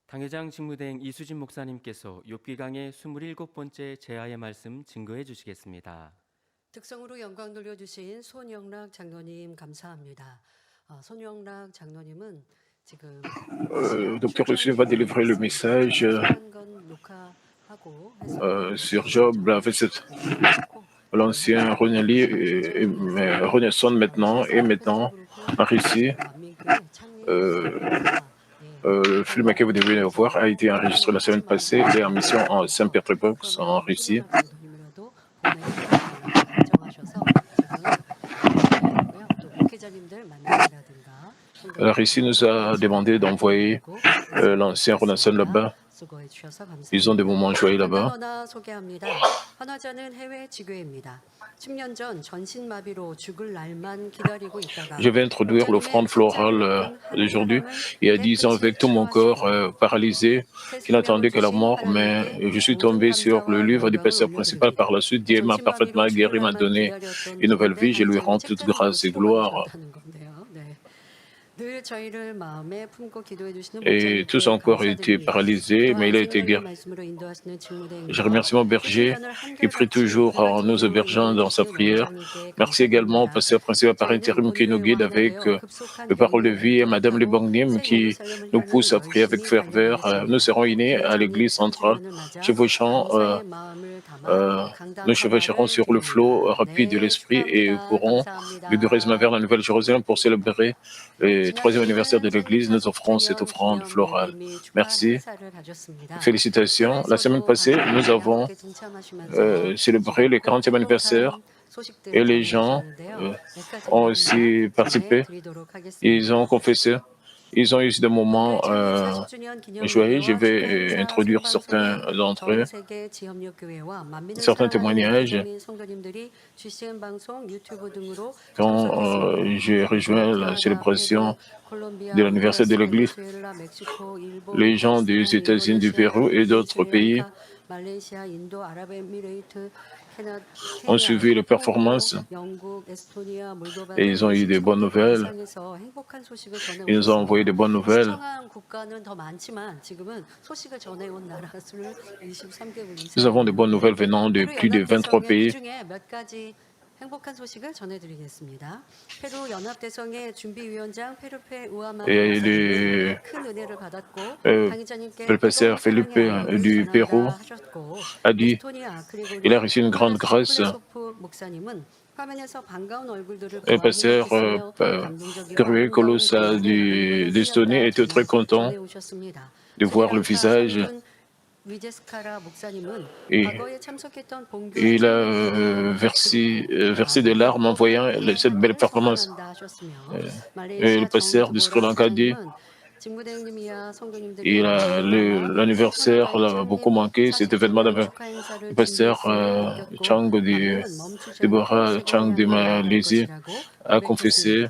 당회장 직무대행 이수진 목사님께서 욥기 강의 27번째 제아의 말씀 증거해 주시겠습니다. 특성으로 영광 돌려주신 손영락 장로님 감사합니다. 손영락 장로님은 지금 Donc, Reçu va délivrer le message 녹화하고 sur Job, l'ancien Renaissance maintenant et maintenant en Russie. Le film que vous devez voir a été enregistré la semaine passée. Il est en mission en Saint-Pétersbourg, en Russie. La Russie nous a demandé d'envoyer l'ancien Renaissance là-bas. Ils ont des moments joyeux là-bas. Je vais introduire l'offrande florale d'aujourd'hui. Il y a 10 ans, avec tout mon corps paralysé, je n'attendais que la mort, mais je suis tombé sur le livre du pasteur principal. Par la suite, Dieu m'a parfaitement guéri, m'a donné une nouvelle vie. Je lui rends toute grâce et gloire. Et tout son corps a été paralysé, mais il a été guéri. Je remercie mon berger qui prie toujours en nous hébergeant dans sa prière. Merci également au pasteur principal par intérim qui nous guide avec les paroles de vie et Madame Lebangnim qui nous pousse à prier avec ferveur. Nous serons unis à l'église centrale. Nous chevaucherons sur le flot rapide de l'esprit et courons vigoureusement vers la Nouvelle-Jérusalem pour célébrer le 3e anniversaire de l'Église. Nous offrons cette offrande florale. Merci. Félicitations. La semaine passée, nous avons célébré le 40e anniversaire et les gens ont aussi participé. Ils ont confessé. Ils ont eu des moments joyeux. Je vais introduire certains d'entre eux, certains témoignages. Quand j'ai rejoint la célébration de l'anniversaire de l'Église, les gens des États-Unis, du Pérou et d'autres pays ont suivi les performances et ils ont eu des bonnes nouvelles. Ils nous ont envoyé des bonnes nouvelles. Nous avons des bonnes nouvelles venant de plus de 23 pays. Et le pasteur Felipe du Pérou a dit il a reçu une grande grâce. Le pasteur Gabriel Colossa d'Estonie était très content de voir le visage. Et il a versé des larmes en voyant cette belle performance. Et le pasteur du Sri Lanka dit l'anniversaire l'a beaucoup manqué, cet événement. Le pasteur Chang Deborah Chang de Malaisie a confessé.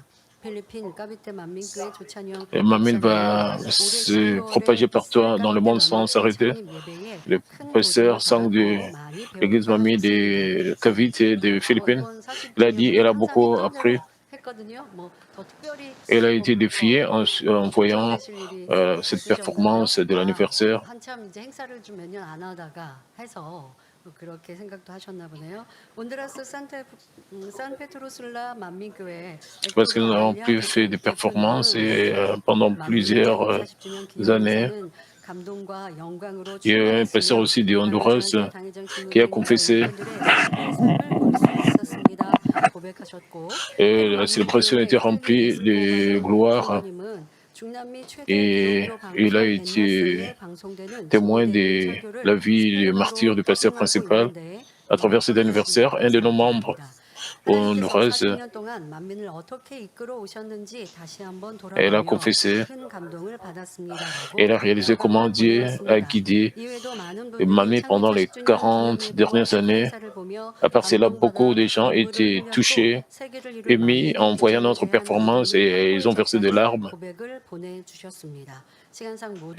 Et Mamine va se propager partout dans le monde sans s'arrêter. Le pasteur Sang de l'église Mamie de Cavite et des Philippines, il a dit qu'elle a beaucoup appris. Elle a été défiée en voyant cette performance de l'anniversaire. Parce que nous n'avons plus fait de performances et pendant plusieurs années. Il y a un pasteur aussi de Honduras qui a confessé. Et la célébration était remplie de gloire. Et il a été témoin de la vie du martyr du pasteur principal à travers cet anniversaire. Un de nos membres au Honduras, elle a confessé, elle a réalisé comment Dieu a guidé et Mamie pendant les 40 dernières années. À part cela, beaucoup de gens étaient touchés, émis en voyant notre performance et ils ont versé des larmes.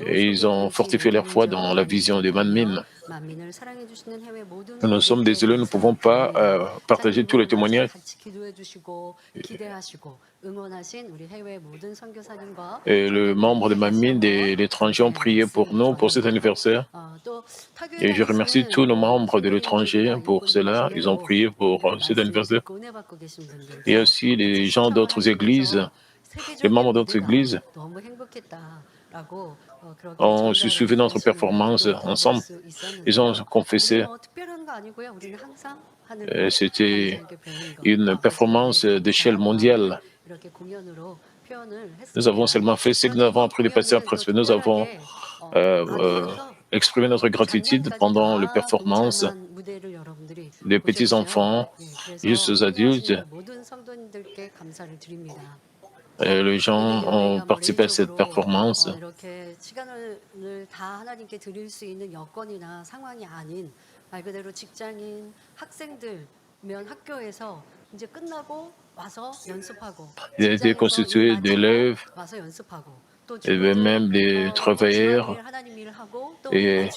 Et ils ont fortifié leur foi dans la vision de Manmin. Nous sommes désolés, nous ne pouvons pas partager tous les témoignages. Et le membre de Manmin de l'étranger ont prié pour nous, pour cet anniversaire. Et je remercie tous nos membres de l'étranger pour cela. Ils ont prié pour cet anniversaire. Il y a aussi les gens d'autres églises, les membres d'autres églises. On se souvient de notre performance ensemble. Ils ont confessé. C'était une performance d'échelle mondiale. Nous avons seulement fait ce que nous avons appris du pasteur après. Nous avons exprimé notre gratitude pendant les performances des petits-enfants jusqu'aux adultes. Les gens ont participé à cette performance. Ils ont été constitués d'élèves et même des travailleurs. Et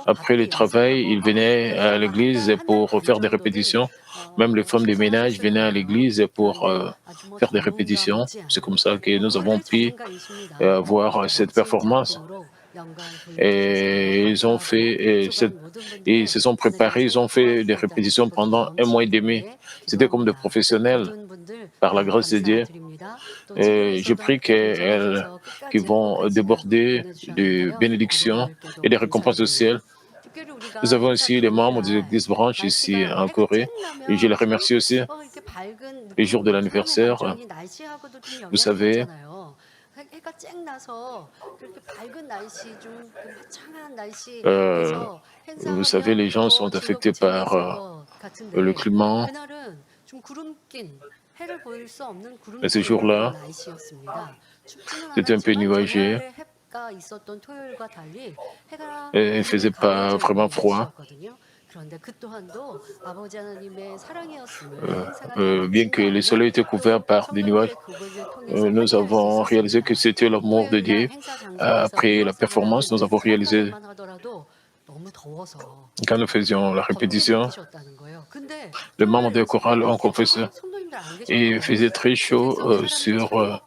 après le travail, ils venaient à l'église pour faire des répétitions. Même les femmes de ménage venaient à l'église pour faire des répétitions. C'est comme ça que nous avons pu avoir cette performance. Et ils ont fait, ils se sont préparés, ils ont fait des répétitions pendant 1 mois et demi. C'était comme des professionnels, par la grâce de Dieu. Et je prie qu'ils vont déborder de bénédictions et des récompenses au ciel. Nous avons aussi les membres de l'église branche ici en Corée. Et je les remercie aussi. Le jour de l'anniversaire, vous savez, les gens sont affectés par le climat. Et ce jour-là, c'était un peu nuageux. Et il ne faisait pas vraiment froid. Bien que le soleil était couvert par des nuages, nous avons réalisé que c'était l'amour de Dieu. Après la performance, nous avons réalisé, quand nous faisions la répétition, les membres de chorale ont confessé. Et il faisait très chaud sur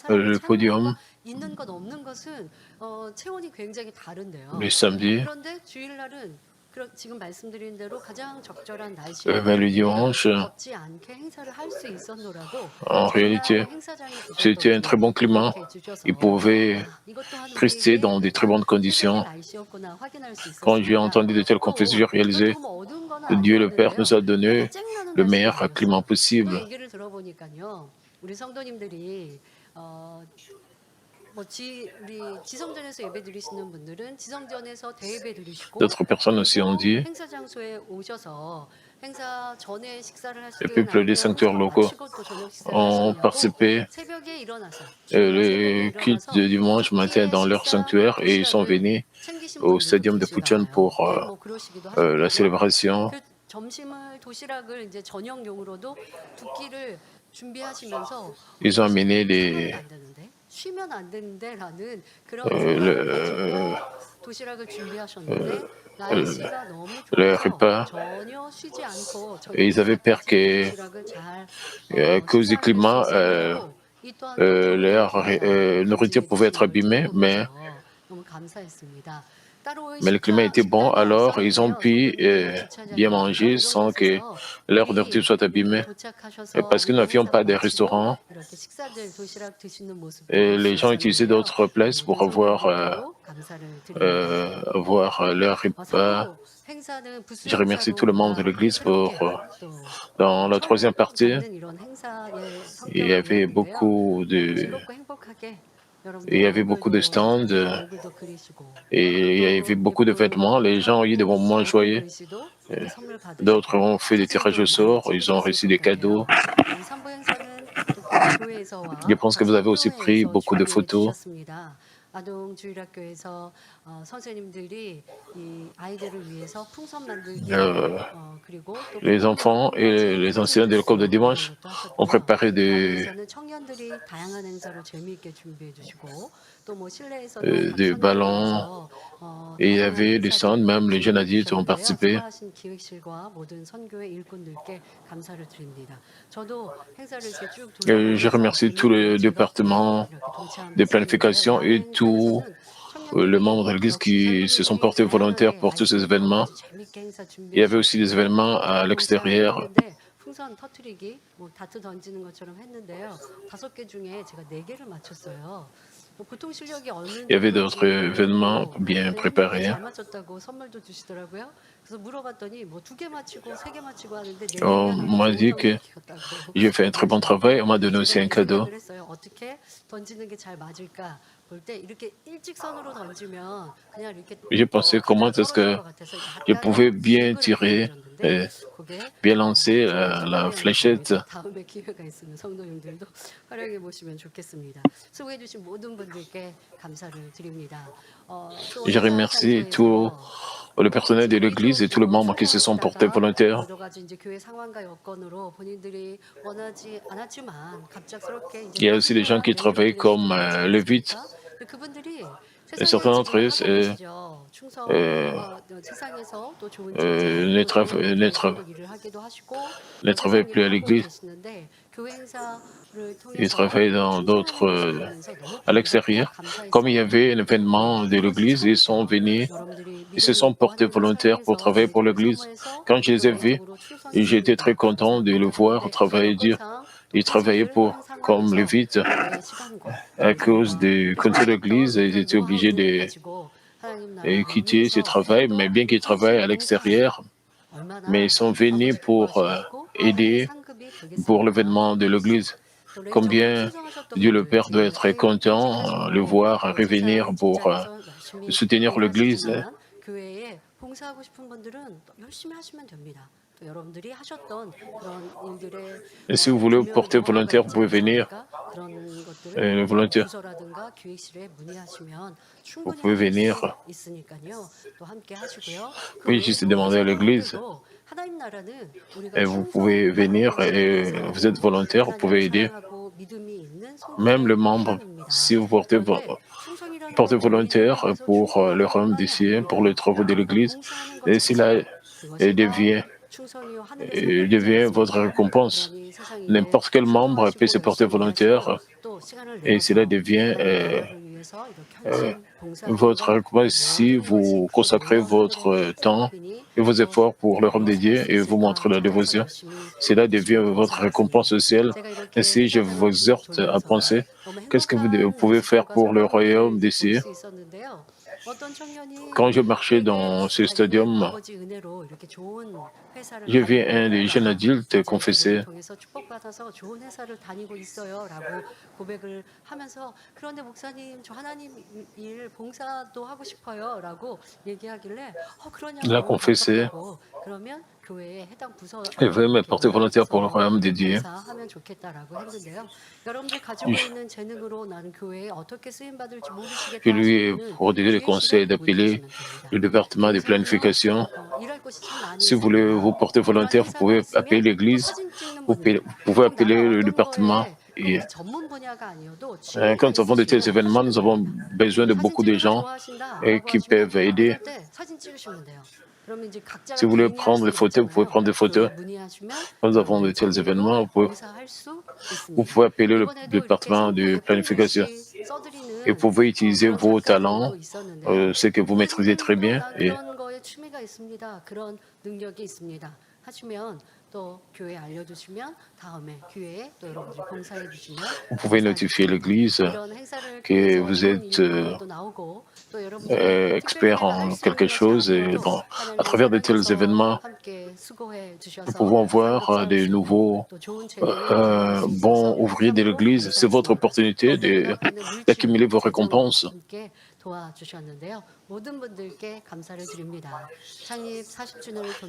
le podium le samedi. Mais le dimanche, en réalité, c'était un très bon climat. Ils pouvaient rester dans de très bonnes conditions. Quand j'ai entendu de telles confessions, j'ai réalisé que Dieu le Père nous a donné le meilleur climat possible. D'autres personnes aussi ont dit, les peuples des sanctuaires locaux ont participé le culte de dimanche matin dans leur sanctuaire et ils sont venus au stadium de Pucheon pour la célébration. Ils ont amené le repas et ils avaient peur que, à cause du climat, leur nourriture pouvait être abîmée, mais le climat était bon, alors ils ont pu bien manger sans que leur nourriture soit abîmée. Et parce que nous n'avions pas de restaurant, et les gens utilisaient d'autres places pour avoir leur repas. Je remercie tous les membres de l'Église pour, dans la troisième partie, il y avait beaucoup de stands et il y avait beaucoup de vêtements. Les gens ont eu des moments joyeux. D'autres ont fait des tirages au sort. Ils ont reçu des cadeaux. Je pense que vous avez aussi pris beaucoup de photos. 아동주일학교에서 선생님들이 이 아이들을 위해서 풍선 만들기 그리고 또 Les enfants et les anciens de l'école de dimanche ont préparé 가정에서는 청년들이 다양한 행사로 재미있게 준비해 주시고 또 뭐 실내에서는 각 des ballons 선교회에서 et il y 다양한 avait du stand, 행사들을 même les jeunes 준비해 adultes ont 주셨는데요. participé. 수고하신 기획실과 모든 선교회 일꾼들께 감사를 드립니다. 저도 행사를 이렇게 쭉 Je remercie tous les départements de planification et tous les membres de l'Église qui se sont portés volontaires pour tous ces événements. Il y avait aussi des événements à l'extérieur. 풍선 터트리기, 뭐 다트 던지는 것처럼 했는데요. 5개 중에 제가 4개를 맞췄어요. 보통 실력이 어느 Il y avait d'autres événements bien préparés. 잘 맞췄다고 선물도 주시더라고요. 그래서 물어봤더니 뭐 2개 맞히고 3개 맞히고 하는데 On m'a dit que j'ai fait un très bon travail. On m'a donné aussi un cadeau. 어떻게 던지는 게 잘 맞을까 볼 때 이렇게 일직선으로 던지면 그냥 이렇게 J'ai pensé comment est-ce que je pouvais bien tirer, bien lancer la fléchette. 다음에 기회가 있으면 성도님들도 활용해 보시면 좋겠습니다. 수고해 주신 모든 분들께 감사를 드립니다. Je remercie tout le personnel de l'Église et tous les membres qui se sont portés volontaires. 여러 가지 이제 교회 상황과 여건으로 본인들이 원하지 않았지만 갑작스럽게 이제 Il y a aussi des gens qui travaillent comme lévites. 그분들이 Et certains d'entre eux ne travaillent plus à l'Église. Ils travaillent dans d'autres à l'extérieur. Comme il y avait un événement de l'Église, ils sont venus, ils se sont portés volontaires pour travailler pour l'Église. Quand je les ai vus, j'ai été très content de le voir travailler dur. Ils travaillaient comme lévites. À cause du contrat de l'Église, ils étaient obligés de quitter ce travail, mais bien qu'ils travaillent à l'extérieur, mais ils sont venus pour aider pour l'événement de l'Église. Combien Dieu le Père doit être content de le voir revenir pour soutenir l'Église. Et si vous voulez porter volontaire, vous pouvez venir. Volontaire. Vous pouvez venir. Oui, juste demander à l'Église. Et vous pouvez venir et vous êtes volontaire, vous pouvez aider. Même les membres, si vous portez volontaire pour le rhum d'ici, pour le travaux de l'Église, et cela devient votre récompense. N'importe quel membre peut se porter volontaire et cela devient votre récompense si vous consacrez votre temps et vos efforts pour le royaume de Dieu et vous montrez la dévotion. Cela devient votre récompense au ciel. Ainsi, je vous exhorte à penser qu'est-ce que vous pouvez faire pour le royaume des cieux. Quand je marchais dans ce stadium, j'ai vu un des jeunes adultes confesser. Il a confessé. Il veut me porter volontaire pour le royaume de Dieu. Je lui ai prodigué le conseil d'appeler le département de planification. Si vous voulez vous porter volontaire, vous pouvez appeler l'Église, vous pouvez appeler le département. Et quand nous avons de tels événements, nous avons besoin de beaucoup de gens qui peuvent aider. Si vous voulez prendre des photos, vous pouvez prendre des photos. Quand nous avons de tels événements, vous pouvez appeler le département de planification. Et vous pouvez utiliser vos talents, ce que vous maîtrisez très bien. Et vous pouvez notifier l'Église que vous êtes expert en quelque chose. Et bon, à travers de tels événements, nous pouvons voir de nouveaux bons ouvriers de l'Église. C'est votre opportunité d'accumuler vos récompenses.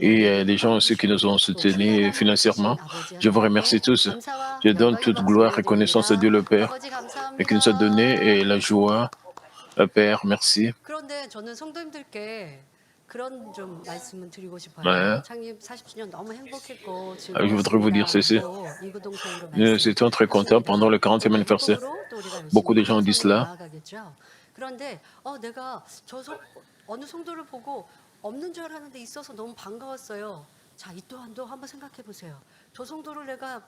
Et il y a des gens aussi qui nous ont soutenus financièrement. Je vous remercie tous. Je donne toute gloire et reconnaissance à Dieu le Père et qui nous a donné la joie Père, merci. 그런데 저는 성도님들께 그런 좀 말씀을 드리고 싶어요. Ouais. 창립 40주년 너무 행복했고 Je voudrais vous dire ceci. 즐거웠습니다라고 이구동성으로 Nous étions très contents pendant le 40e 그 anniversaire. 행복으로 또 우리가 Beaucoup 열심히 de gens disent 성으로 cela. 나아가겠죠. 그런데 내가 어느 성도를 보고 없는 줄 알았는데 있어서 너무 반가웠어요. 자, 이 또한도 한번 생각해 보세요. 저 성도를 내가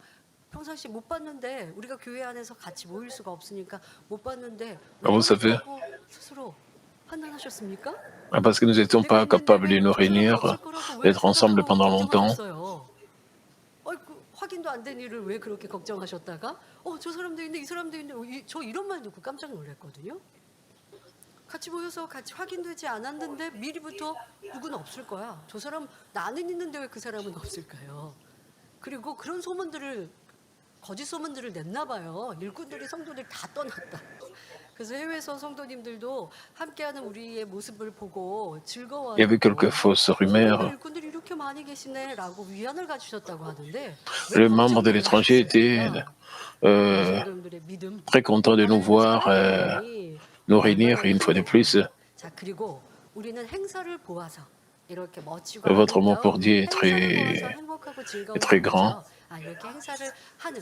평상시 못 봤는데 우리가 교회 안에서 같이 모일 수가 없으니까 못 봤는데 왜 Vous savez, 없다고 스스로 판단하셨습니까? parce que nous n'étions 내가 pas 있는데 capables de 왜 nous 저 사람이 réunir, 없을 거라고 왜 d'être ensemble pendant longtemps. 걱정하셨어요? 확인도 안 된 일을 왜 그렇게 걱정하셨다가 저 사람도 있는데 이 사람도 있는데 저 이런 말 듣고 깜짝 놀랐거든요. 같이 모여서 같이 확인되지 않았는데 미리부터 누구는 없을 거야. 저 사람 나는 있는데 왜 그 사람은 없을까요? 그리고 그런 거짓 소문들을 냈나 봐요. 일꾼들이 성도들 다 떠났다. 그래서 해외에서 성도님들도 함께하는 우리의 모습을 보고 즐거워하고 Il y avait quelques fausses rumeurs. 일꾼들이 이렇게 많이 계시네라고 위안을 가지셨다고 하는데 Les membres de l'étranger étaient 성도님들의 믿음, très contents de nous voir nous réunir une fois de plus. 자, 그리고 우리는 행사를 보아서 이렇게 멋지고 Votre mot 아름다운 pour dire est 행사를 보아서 행복하고 즐거운 très grand. 거죠. 이렇게 행사를 하는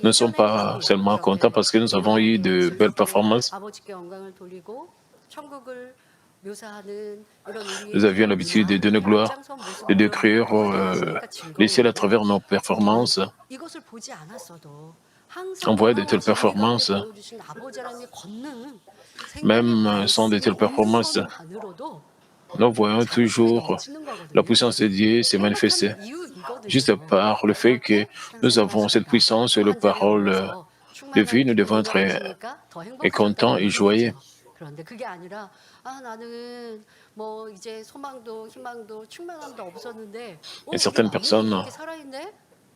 Nous ne sommes pas seulement contents parce que nous avons eu de belles performances. 아버지께 영광을 돌리고 천국을 묘사하는 이런 Nous avions l'habitude de donner gloire et de créer les ciels à travers nos performances. 이것을 보지 않았어도 On voit de telles performances. Même sans de telles performances, nous voyons toujours la puissance de Dieu se manifester. Juste par le fait que nous avons cette puissance et la parole de vie, nous devons être contents et joyeux. 그런데 그게 아니라 나는 뭐 이제 소망도 희망도 충만함도 없었는데 certaines personnes 이렇게 살아있네?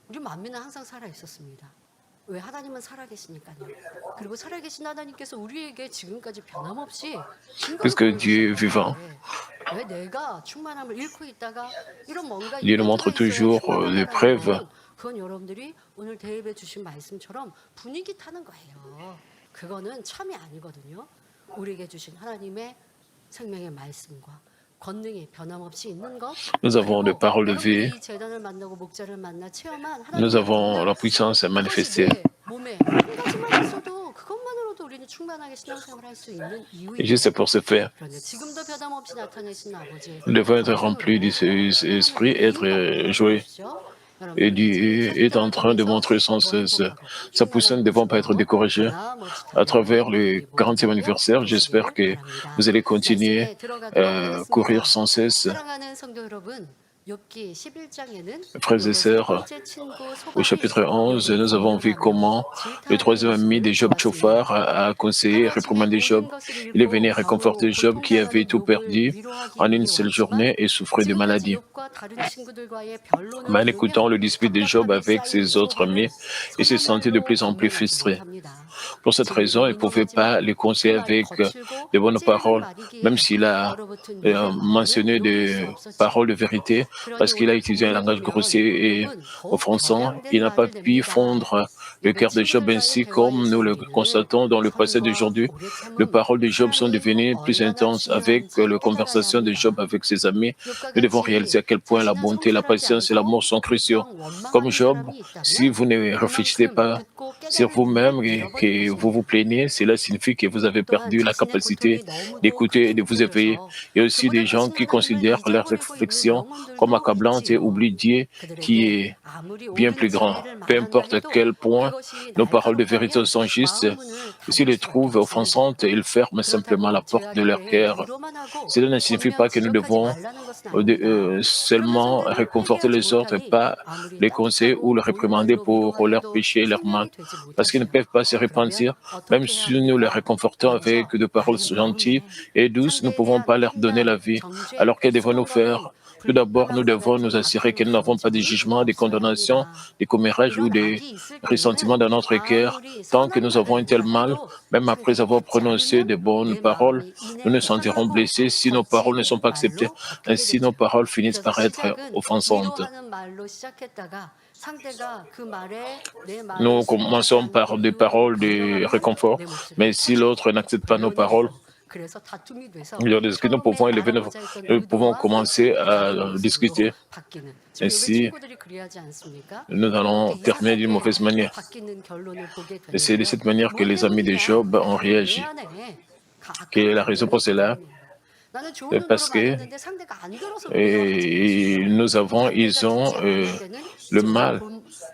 우리 만민은 항상 살아 있었습니다. 왜 하나님은 살아계시니까요. 그리고 살아계신 하나님께서 우리에게 지금까지 변함없이 Puisque Dieu est vivant, 왜 내가 충만함을 잃고 있다가 이런 뭔가 Dieu nous montre toujours des preuves. 그건 여러분들이 오늘 대입해 주신 말씀처럼 분위기 타는 거예요. 그거는 참이 아니거든요. 우리에게 주신 하나님의 생명의 말씀과 권능이 변함없이 있는 것. Nous avons des paroles de vie. 이 재단을 만나고 목자를 만나 체험한 Nous avons la puissance manifestée. 몸에 한 가지만 있어도 그것만으로도 우리는 충만하게 신앙생활을 할 수 있는 이유예요. Et juste pour ce faire, 그런데 지금도 변함없이 나타내시는 아버지. nous devons être remplis du Saint-Esprit, être joyeux. Et Dieu est en train de montrer sans cesse sa puissance. Nous ne devons pas être découragés. À travers le 40e anniversaire, j'espère que vous allez continuer à courir sans cesse. Frères et sœurs, au chapitre 11, nous avons vu comment le troisième ami de Job, Tchophar, a conseillé et réprimandé Job. Il est venu réconforter Job qui avait tout perdu en une seule journée et souffrait de maladie. Mais en écoutant le dispute de Job avec ses autres amis, il se sentait de plus en plus frustré. Pour cette raison, il ne pouvait pas les conseiller avec de bonnes paroles, même s'il a mentionné des paroles de vérité, parce qu'il a utilisé un langage grossier et offensant. Il n'a pas pu fondre le cœur de Job ainsi comme nous le constatons dans le passé d'aujourd'hui. Les paroles de Job sont devenues plus intenses avec la conversation de Job avec ses amis. Nous devons réaliser à quel point la bonté, la patience et l'amour sont cruciaux. Comme Job, si vous ne réfléchissez pas sur vous-même et que vous vous plaignez, cela signifie que vous avez perdu la capacité d'écouter et de vous éveiller. Il y a aussi des gens qui considèrent leurs réflexions comme accablantes et oublient Dieu qui est bien plus grand. Peu importe à quel point nos paroles de vérité sont justes, s'ils les trouvent offensantes, ils ferment simplement la porte de leur cœur. Cela ne signifie pas que nous devons seulement réconforter les autres, pas les conseiller ou les réprimander pour leurs péchés et leurs mal, parce qu'ils ne peuvent pas se repentir. Même si nous les réconfortons avec des paroles gentilles et douces, nous ne pouvons pas leur donner la vie. Alors que devons-nous faire? Tout d'abord, nous devons nous assurer que nous n'avons pas de jugement, de condamnation, de commérage ou de ressentiment dans notre cœur. Tant que nous avons un tel mal, même après avoir prononcé de bonnes paroles, nous nous sentirons blessés si nos paroles ne sont pas acceptées. Ainsi, nos paroles finissent par être offensantes. Nous commençons par des paroles de réconfort, mais si l'autre n'accepte pas nos paroles, 그래서 다툼이 돼서 Il y a des discussions, nous 처음에 pouvons élever 알아보자 했던 nous pouvons 의도와 commencer 결국 à 다른 모습으로 discuter. 바뀌는. 지금 요새 Ainsi, 친구들이 그리하지 않습니까? nous allons 그렇게 terminer d'une 이상하게 mauvaise manière. 바뀌는 결론을 보게 Et c'est de 되는데요. cette manière que 뭐 les amis de 때문이냐? Job ont 왜 réagi. 안 해? Quelle est la 아까부터 raison 왜 pour cela? 그러냐? 나는 좋은 의도로 Parce que 말했는데 상대가 안 들어서 왜 하지? ils ont le mal.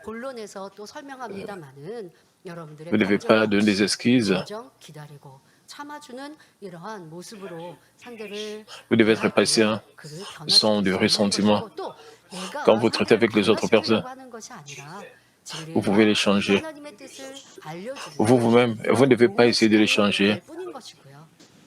본론에서 또 설명합니다만은 여러분들의 Vous ne devez pas donner des excuses. 진정 기다리고 참아주는 이러한 모습으로 상대를 Vous devez être patient, 그를 sans de 변화시킬 수 있는 ressentiment. 것이고 또 내가 Quand vous traitez 상대를 avec les autres personnes, 변화시키려고 하는 것이 아니라 vous pouvez les changer. 하나님의 뜻을 알려주는 Vous-même, vous ne devez pas essayer de les changer. 뿐인 것이고요.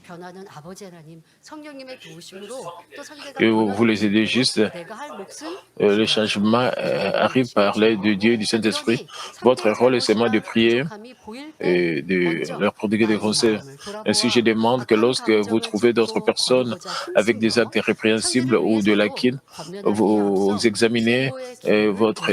변화는 아버지 하나님 성령님의 도우심으로 또 상대가 Et vous les aidez juste. 내가 할 몫은 Le changement arrive par l'aide de Dieu et du Saint-Esprit. Votre rôle est seulement de prier et de leur prodiguer des conseils. Ainsi, je demande que lorsque vous trouvez d'autres personnes avec des actes répréhensibles ou de laquine, vous examinez votre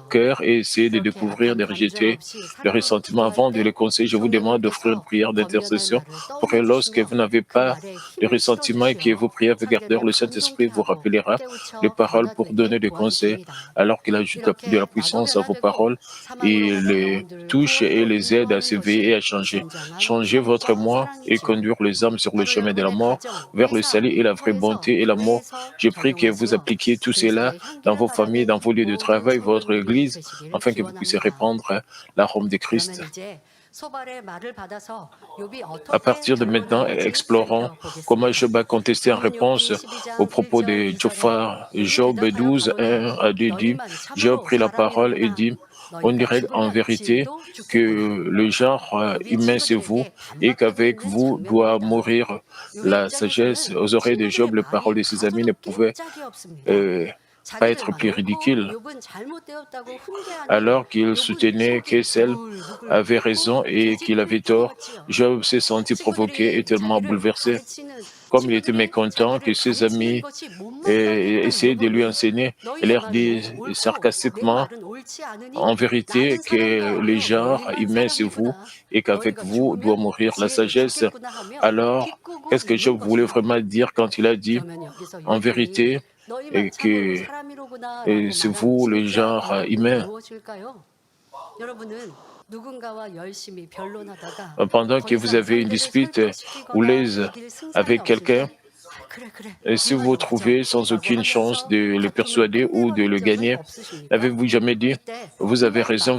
cœur et essayez de découvrir, de rejeter le ressentiment avant de les conseiller. Je vous demande d'offrir une prière d'intercession pour que lorsque vous n'avez pas de ressentiment et que vous priez avec ardeur, le Saint-Esprit vous rappellera les paroles pour donner des conseils, alors qu'il ajoute de la puissance à vos paroles et les touche et les aide à s'éveiller et à changer. Changez votre moi et conduire les âmes sur le chemin de la mort vers le salut et la vraie bonté et l'amour. Je prie que vous appliquiez tout cela dans vos familles, dans vos lieux de travail, votre Église, afin que vous puissiez répandre l'arôme de Christ. À partir de maintenant, explorons comment Job a contesté en réponse aux propos de Job 12, 1 à 2 dit, Job prit la parole et dit, on dirait en vérité que le genre humain c'est vous et qu'avec vous doit mourir la sagesse. Aux oreilles de Job, les paroles de ses amis ne pouvaient pas être plus ridicules. Alors qu'il soutenait qu'Essel avait raison et qu'il avait tort, Job s'est senti provoqué et tellement bouleversé. Comme il était mécontent que ses amis essayaient de lui enseigner, il leur dit sarcastiquement, en vérité, que le genre humain c'est vous et qu'avec vous doit mourir la sagesse. Alors, qu'est-ce que Job voulait vraiment dire quand il a dit, en vérité, et que c'est vous le genre humain? Pendant que vous avez une dispute ou l'aise avec quelqu'un, et si vous trouvez sans aucune chance de le persuader ou de le gagner, n'avez-vous jamais dit « vous avez raison,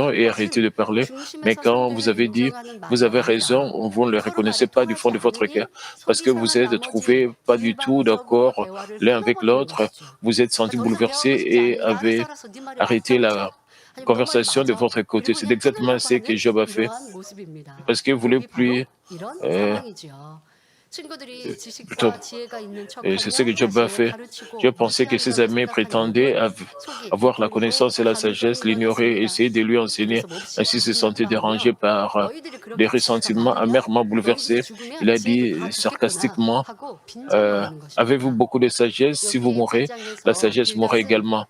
et arrêtez de parler ». Mais quand vous avez dit « vous avez raison », vous ne le reconnaissez pas du fond de votre cœur parce que vous êtes trouvés pas du tout d'accord l'un avec l'autre, vous êtes sentis bouleversés et avez arrêté la conversation de votre côté. C'est exactement ce que Job a fait parce que vous voulez plus... c'est ce que Job a fait. Je pensais que ses amis prétendaient avoir la connaissance et la sagesse, l'ignorer, essayer de lui enseigner. Ainsi se sentait dérangé par des ressentiments amèrement bouleversés. Il a dit sarcastiquement, avez-vous beaucoup de sagesse? Si vous mourrez, la sagesse mourra également.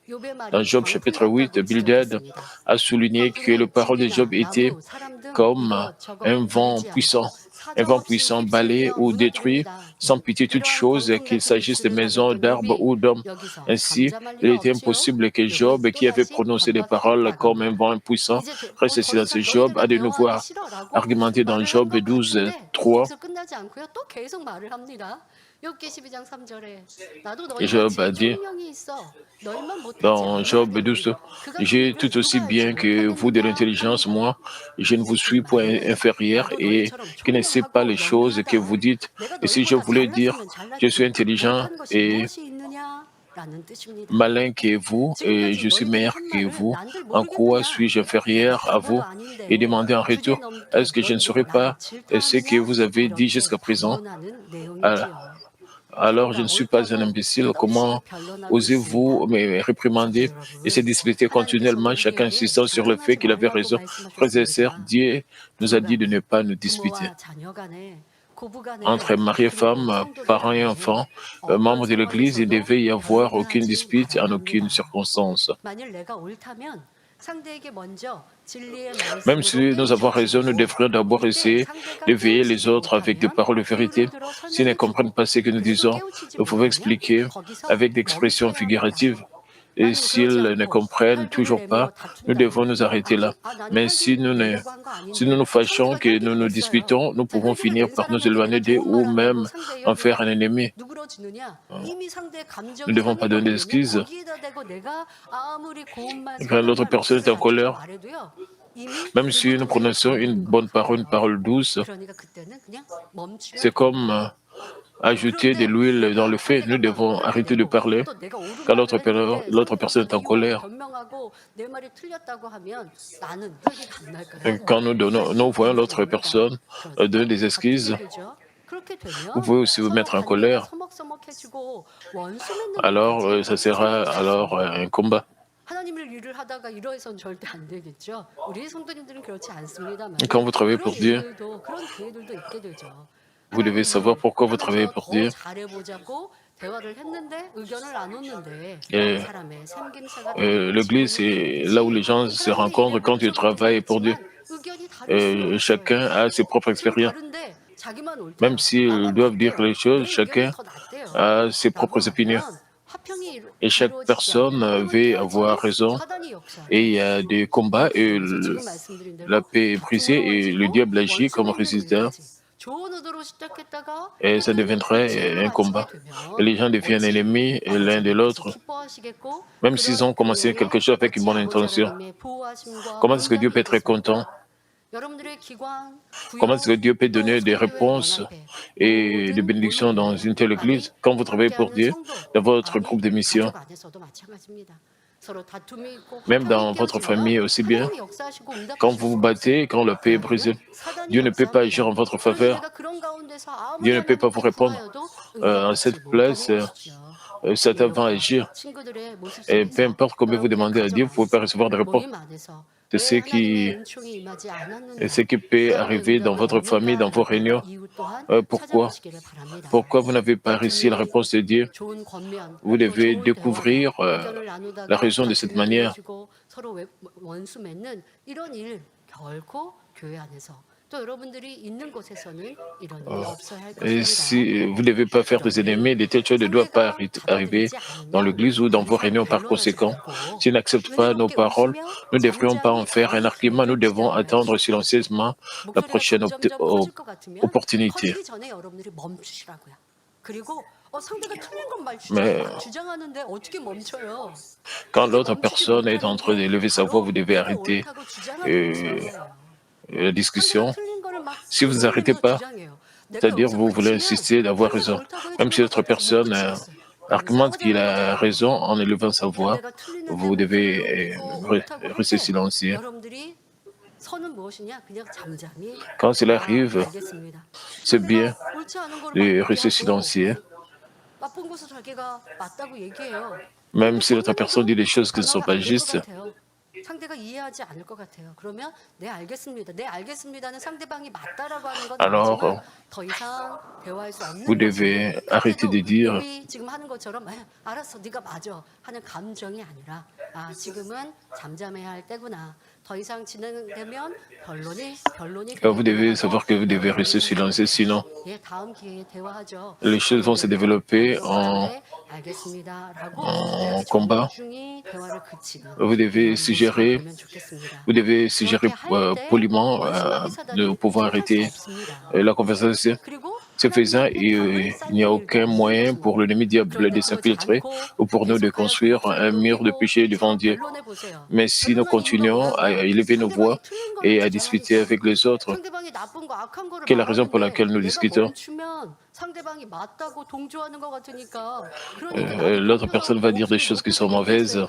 Dans Job chapitre 8, Bildad a souligné que les paroles de Job étaient comme un vent puissant. Un vent puissant balaye ou détruit sans pitié toute chose, qu'il s'agisse de maisons, d'arbres ou d'hommes. Ainsi, il était impossible que Job, qui avait prononcé des paroles comme un vent puissant, reste silencieux. Job a de nouveau argumenté dans Job 12, 3. Et Job a dit dans Job 12, j'ai tout aussi bien que vous de l'intelligence, moi, je ne vous suis point inférieur et je ne sais pas les choses que vous dites. Et si je voulais dire, je suis intelligent et malin que vous et je suis meilleur que vous, en quoi suis-je inférieur à vous? Et demander en retour, est-ce que je ne saurais pas ce que vous avez dit jusqu'à présent? Alors je ne suis pas un imbécile. Comment osez-vous me réprimander et se disputer continuellement, chacun insistant sur le fait qu'il avait raison? Frères et sœurs, Dieu nous a dit de ne pas nous disputer. Entre mari et femme, parents et enfants, membres de l'Église, il ne devait y avoir aucune dispute en aucune circonstance. Même si nous avons raison, nous devrions d'abord essayer d'éveiller les autres avec des paroles de vérité. S'ils ne comprennent pas ce que nous disons, nous pouvons expliquer avec des expressions figuratives. Et s'ils ne comprennent toujours pas, nous devons nous arrêter là. Mais si nous nous fâchons, que nous nous disputons, nous pouvons finir par nous éloigner d'eux ou même en faire un ennemi. Nous ne devons pas donner d'excuses. Quand l'autre personne est en colère, même si nous prononçons une bonne parole, une parole douce, c'est comme ajouter de l'huile dans le feu. Nous devons arrêter de parler quand l'autre personne est en colère. Quand nous voyons l'autre personne donner des excuses, vous pouvez aussi vous mettre en colère. Alors, ça sera alors un combat. Quand vous travaillez pour Dieu, vous devez savoir pourquoi vous travaillez pour Dieu. L'Église, c'est là où les gens se rencontrent quand ils travaillent pour Dieu. Chacun a ses propres expériences. Même s'ils doivent dire les choses, chacun a ses propres opinions. Et chaque personne veut avoir raison. Et il y a des combats et la paix est brisée et le diable agit comme résident. Et ça deviendrait un combat. Et les gens deviennent ennemis l'un de l'autre, même s'ils ont commencé quelque chose avec une bonne intention. Comment est-ce que Dieu peut être content? Comment est-ce que Dieu peut donner des réponses et des bénédictions dans une telle église quand vous travaillez pour Dieu, dans votre groupe de mission, même dans votre famille aussi bien, quand vous vous battez, quand la paix est brisée, Dieu ne peut pas agir en votre faveur. Dieu ne peut pas vous répondre. En cette place, Satan va agir. Et peu importe combien vous demandez à Dieu, vous ne pouvez pas recevoir de réponse. C'est ce qui peut arriver dans votre famille, dans vos réunions. Pourquoi? Pourquoi vous n'avez pas réussi la réponse de Dieu? Vous devez découvrir la raison de cette manière. Et si vous ne devez pas faire des ennemis, de telles choses ne doivent pas arriver dans l'Église ou dans vos réunions par conséquent. S'ils n'acceptent pas nos paroles, nous ne devrions pas en faire un argument, nous devons attendre silencieusement la prochaine opportunité. Mais quand l'autre personne est en train d'élever sa voix, vous devez arrêter la discussion. Si vous n'arrêtez pas, c'est-à-dire vous voulez insister d'avoir raison, même si l'autre personne argumente qu'il a raison en élevant sa voix, vous devez rester silencieux. Quand cela arrive, c'est bien de rester silencieux. Même si l'autre personne dit des choses qui ne sont pas justes, alors vous devez arrêter de dire vous devez savoir que vous devez rester silencieux, sinon les choses vont se développer en combat. Vous devez suggérer poliment de pouvoir arrêter la conversation. Ce faisant, il n'y a aucun moyen pour l'ennemi diable de s'infiltrer ou pour nous de construire un mur de péché devant Dieu. Mais si nous continuons à élever nos voix et à discuter avec les autres, quelle est la raison pour laquelle nous discutons? L'autre personne va dire des choses qui sont mauvaises.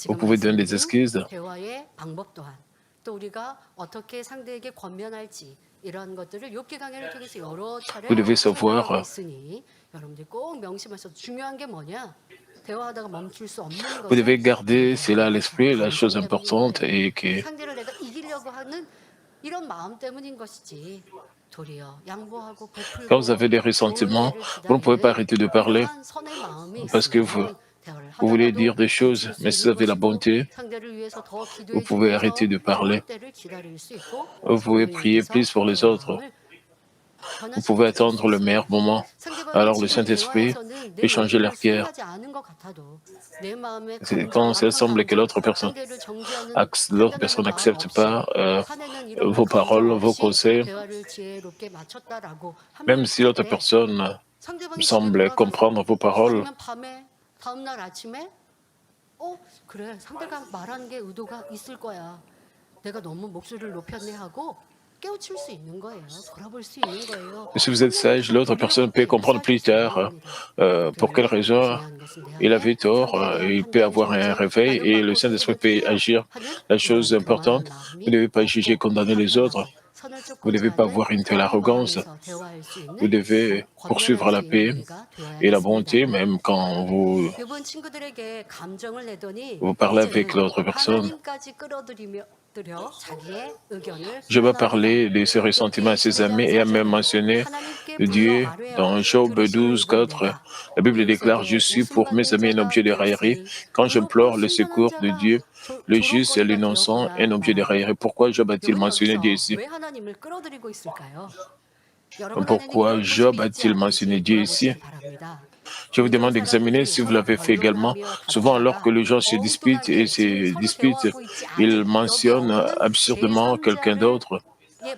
Vous pouvez donner des excuses. Vous devez savoir. Vous devez garder cela à l'esprit, la chose importante est que quand vous avez des ressentiments, vous ne pouvez pas arrêter de parler parce que 대화를 Vous voulez 하다가도 dire des choses, 그칠 수 mais si vous 있는 avez la 것이고 bonté, 상대를 위해서 더 vous 기도해 pouvez 주면서 arrêter de parler. 좋을 때를 기다릴 수 있고 Vous pouvez prier 성령님께서 plus pour les 내 autres. 마음을 Vous pouvez 변화시켜 주실 수 attendre le meilleur 있습니다. moment. 상대방이 Alors le 지금 Saint-Esprit 대화에서는 peut 내 changer 얘기를 leur cœur. 수용하지 않은 것 같아도 내 마음의 C'est 감정, quand il 악한 semble que 감정, l'autre personne 상대를 정죄하는 l'autre 판단하는 personne 마음 n'accepte 없이 pas 화내는 이러한 vos 감정 paroles, vos 없이 conseils, 대화를 지혜롭게 마쳤다라고 même 하면 si 할 l'autre 때 personne 상대방이 집에 semble 돌아가서 comprendre vos paroles, 아니면 밤에 다음날 아침에 그래 상대가 말한 게 의도가 있을 거야. 내가 너무 목소리를 높였네 하고 깨우칠 수 있는 거예요. 돌아볼 수 있는 거예요. si vous êtes sage, l'autre personne peut comprendre plus tard pour quelle raison il avait tort, il peut avoir un réveil et le Saint-Esprit peut agir. La chose importante, vous ne devez pas juger, condamner les autres. Vous ne devez pas avoir une telle arrogance. Vous devez poursuivre la paix et la bonté, même quand 이번 친구들에게 감정을 내더니 vous parlez avec 이제는 l'autre personne. 하나님까지 끌어들여 자기의 의견을 Je vais 표현합니다. parler de ses ressentiments à ses amis et a même mentionné 하나님께 Dieu 불러 말해요. dans Job 들으시는 12, 4. 내가 La Bible déclare Je 이웃에게 suis pour mes 웃음받는 amis un 자가 objet de raillerie. 되었으니 Quand 의롭고 j'implore le 순전한 secours de 자가 Dieu, le juste et 조롱거리가 l'innocent, un 되었구나 objet de 말합니다. raillerie. Pourquoi Job a-t-il 여러분 mentionné Dieu 여기서 ici? 왜 하나님을 끌어들이고 있을까요? 여러분 안에는 Pourquoi 이런 모습이 Job 있지 a-t-il mentionné 않은지 Dieu ici? 돌아보시기 바랍니다. Je vous demande 종종 d'examiner 사람들이 si vous 서로 l'avez fait également. 변론하며 Souvent, alors que 다투다가 les gens se disputent et 엉뚱하게 지금 se 서로 disputent, 대화하고 있지 ils 않은 여기 mentionnent 없는 absurdement quelqu'un 제3자의 d'autre.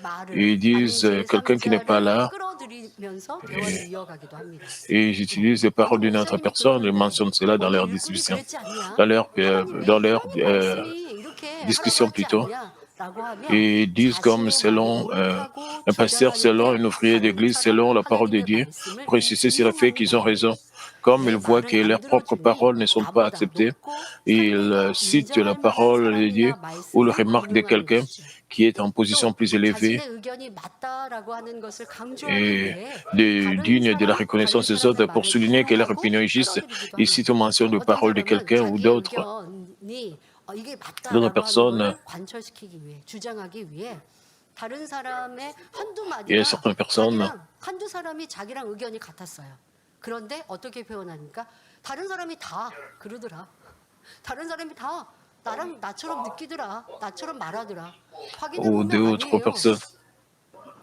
말을 Et ils 아닌 disent quelqu'un qui n'est pas 제3자를 là 끌어들이면서 대화를 이어가기도 합니다. et ils utilisent les paroles 너도 d'une autre 목사님이 personne. Ils 그러는데 mentionnent cela dans 너도 leur 일꾼이 discussion. 그랬지 않냐? Dans leur, 하나님이 dans leur 하나님 말씀이 이렇게 하라고 discussion 하지 plutôt. 않냐? 라고 하면 Et ils disent comme 자신의 말이 selon 옳다고 un pasteur, selon 주장하는데 un ouvrier 다른 d'église, 사람 selon la parole de 하나님의 Dieu, 말씀을 pour insister sur le fait 인용하는 qu'ils ont 마음. raison. Comme ils 내 voient 말을 que 안 leurs propres 들어주니 paroles ne sont pas 나보다 acceptées, 높고 ils 상대가 citent la 인정할 만한 parole de Dieu 사람이나 ou le 말씀을 remarque de 인용하는 quelqu'un 것이죠. qui est en position 또 plus élevée 자신의 의견이 맞다라고 하는 것을 강조하기 et 위해 다른 digne de la 사람, 다른 reconnaissance des 사람의 autres pour 말을 souligner que leur 인용하고 opinion est juste. 끌어들이기도 Ils 합니다. citent ou mentionnent les 어떤 paroles de 사람은 quelqu'un ou 자기의 d'autres. 의견이 이게 D'autres 맞다라고 하는 personnes, 것을 관철시키기 위해 주장하기 위해 다른 사람의 한두 il y a 마디가 certaines personnes, 자기랑 한두 사람이 자기랑 의견이 같았어요. 그런데 어떻게 표현하니까 다른 사람이 다 그러더라. 다른 사람이 다 나처럼 느끼더라. 나처럼 말하더라. ou 확인해보면 d'autres 아니에요. personnes.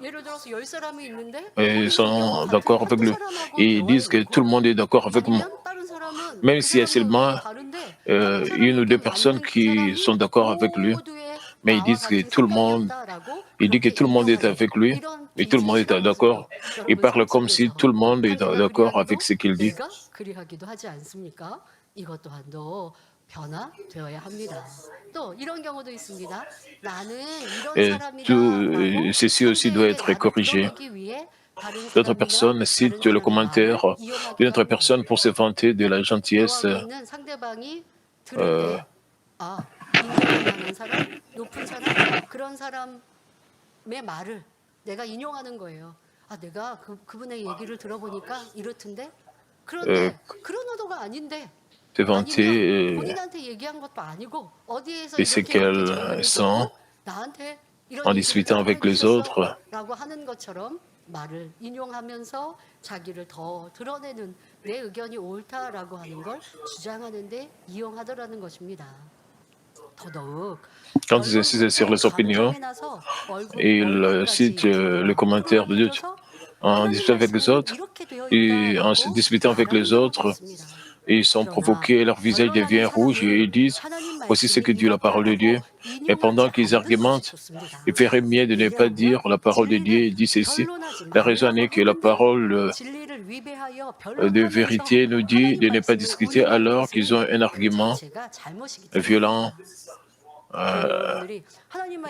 예를 들어서 10사람이 있는데 Ils sont 같은 d'accord avec 한두 lui. 사람하고 Et ils disent que 대화해놓고 tout le monde est d'accord avec moi. 아니면 다른 사람은 Même 그 s'il y a 사람의 seulement 의견이 다른데 다른 사람의 une ou deux 의견 personnes 맞는 그 qui sont 사람이 d'accord avec lui, 모두의 mais ils 나와 disent que 같은 tout le monde, 성격이었다라고 il dit que 그렇게 tout le monde est 인용하는 avec lui 이런 et tout le monde est 비즈니스라고 d'accord. 하죠. Il 여러분 parle comme si 성직에서 tout le monde est 한시가 d'accord 그리하기도 avec ce qu'il dit. 내가 그리하기도 하지 않습니까? 이것 또한도 변화되어야 합니다. 또 이런 경우도 있습니다. 나는 이런 Et 사람이다라고 tout ceci aussi doit être 나를 corrigé. 드러내기 위해 다른 D'autres 사람이나 personnes 다른 citent le 사람의 commentaire 말을 이용하기도 d'une autre 합니다. personne pour se vanter de la gentillesse 대화하고 있는 상대방이 들을 때 인정할 만한 사람, 높은 사람, 그런 사람의 말을 내가 인용하는 거예요. 내가 그분의 얘기를 들어보니까 이렇던데? 그런데 그런 의도가 아닌데 se 아니면 vanter 본인한테 얘기한 것도 아니고 어디에서 de ce 이렇게 qu'elles 정보를 sont 듣고 나한테 이런 en 얘기를 discutant avec les autres. 라고 하는 것처럼 말을 인용하면서 자기를 더 드러내는 내 의견이 옳다라고 하는 걸 주장하는 데 이용하더라는 것입니다. 더더욱 Quand ils insistent sur les opinions, ils citent les commentaires de Dieu en discutant avec les autres et en se disputant avec les autres. Ils sont provoqués, leur visage devient rouge et ils disent voici ce que dit la parole de Dieu. Et pendant qu'ils argumentent, il ferait mieux de ne pas dire la parole de Dieu. Il dit ceci. La raison est que la parole de vérité nous dit de ne pas discuter alors qu'ils ont un argument violent.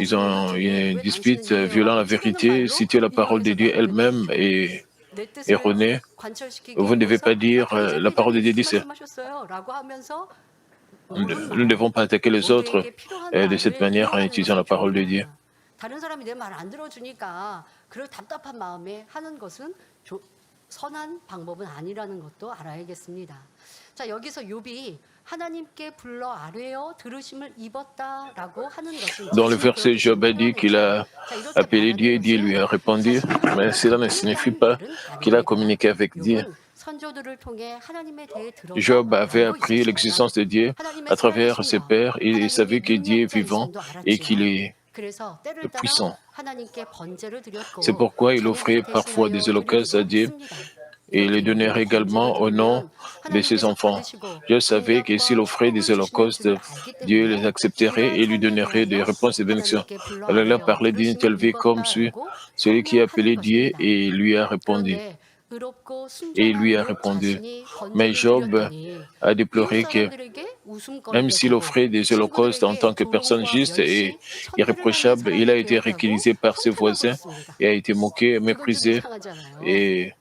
Ils ont une dispute violant la vérité. Citer la parole de Dieu elle-même est erronée. Vous ne devez pas dire la parole de Dieu dit ça. Nous ne devons pas attaquer les autres de cette manière en utilisant la parole de Dieu. 다른 사람이 내 말 안 들어주니까 그 답답한 마음에 하는 것은 선한 방법은 아니라는 것도 알아야겠습니다. 자, 여기서 욥이 하나님께 불러 아뢰어 들으심을 입었다라고 하는 것은 Dans le 자신이 verset, 그렇게 Job a dit 신고하는 qu'il 거죠. a 자, 이렇게 appelé Dieu et 말하는 Dieu lui a 것은 répondu, 사실 mais cela ne 욥이 signifie 한 pas 말은 qu'il a 아닙니다. communiqué avec Dieu. 욥은 선조들을 통해 하나님에 대해 Job 들어서 avait 알고 appris 있었습니다. l'existence de Dieu 하나님의 à travers ses 살아계심과 pères et il savait 하나님의 que Dieu est vivant 능력자이심도 et qu'il 알았지요. est 그래서 때를 따라 puissant. 하나님께 번제를 C'est 드렸고 pourquoi il 자녀들을 offrait parfois des 대신하여 holocaustes à 드리기도 Dieu 했습니다. et il les 이렇게 donnait également 번제를 au nom 드리면 de ses 하나님께서 enfants. 받으시고 Je savais que s'il 응답과 offrait des 축복을 주시는 holocaustes, 줄을 알기 Dieu les 때문에 accepterait 이러한 et lui 삶에 donnerait des 대하여 réponses et bénédictions. 하나님께 불러 Alors il a 아뢰어 parlé d'une 들으심을 telle vie comme 입었다라고 celui qui a appelé 설명하는 Dieu 것입니다. et lui a répondu. 그런데 의롭고 Et il 순종한 lui a 욥 répondu. 자신이 Mais 번제를 Job 드렸더니 a 이웃 déploré que 사람들에게 웃음거리가 même s'il 되고 offrait des holocaustes en tant 친구들에게 que personne 조롱과 juste et 멸시, 천대를 받는 irréprochable, il a 사람이 été 되었다고 ridiculisé par ses 형편하고 voisins 있습니다. et a été moqué, 그건 좀 méprisé 이상하잖아요. et,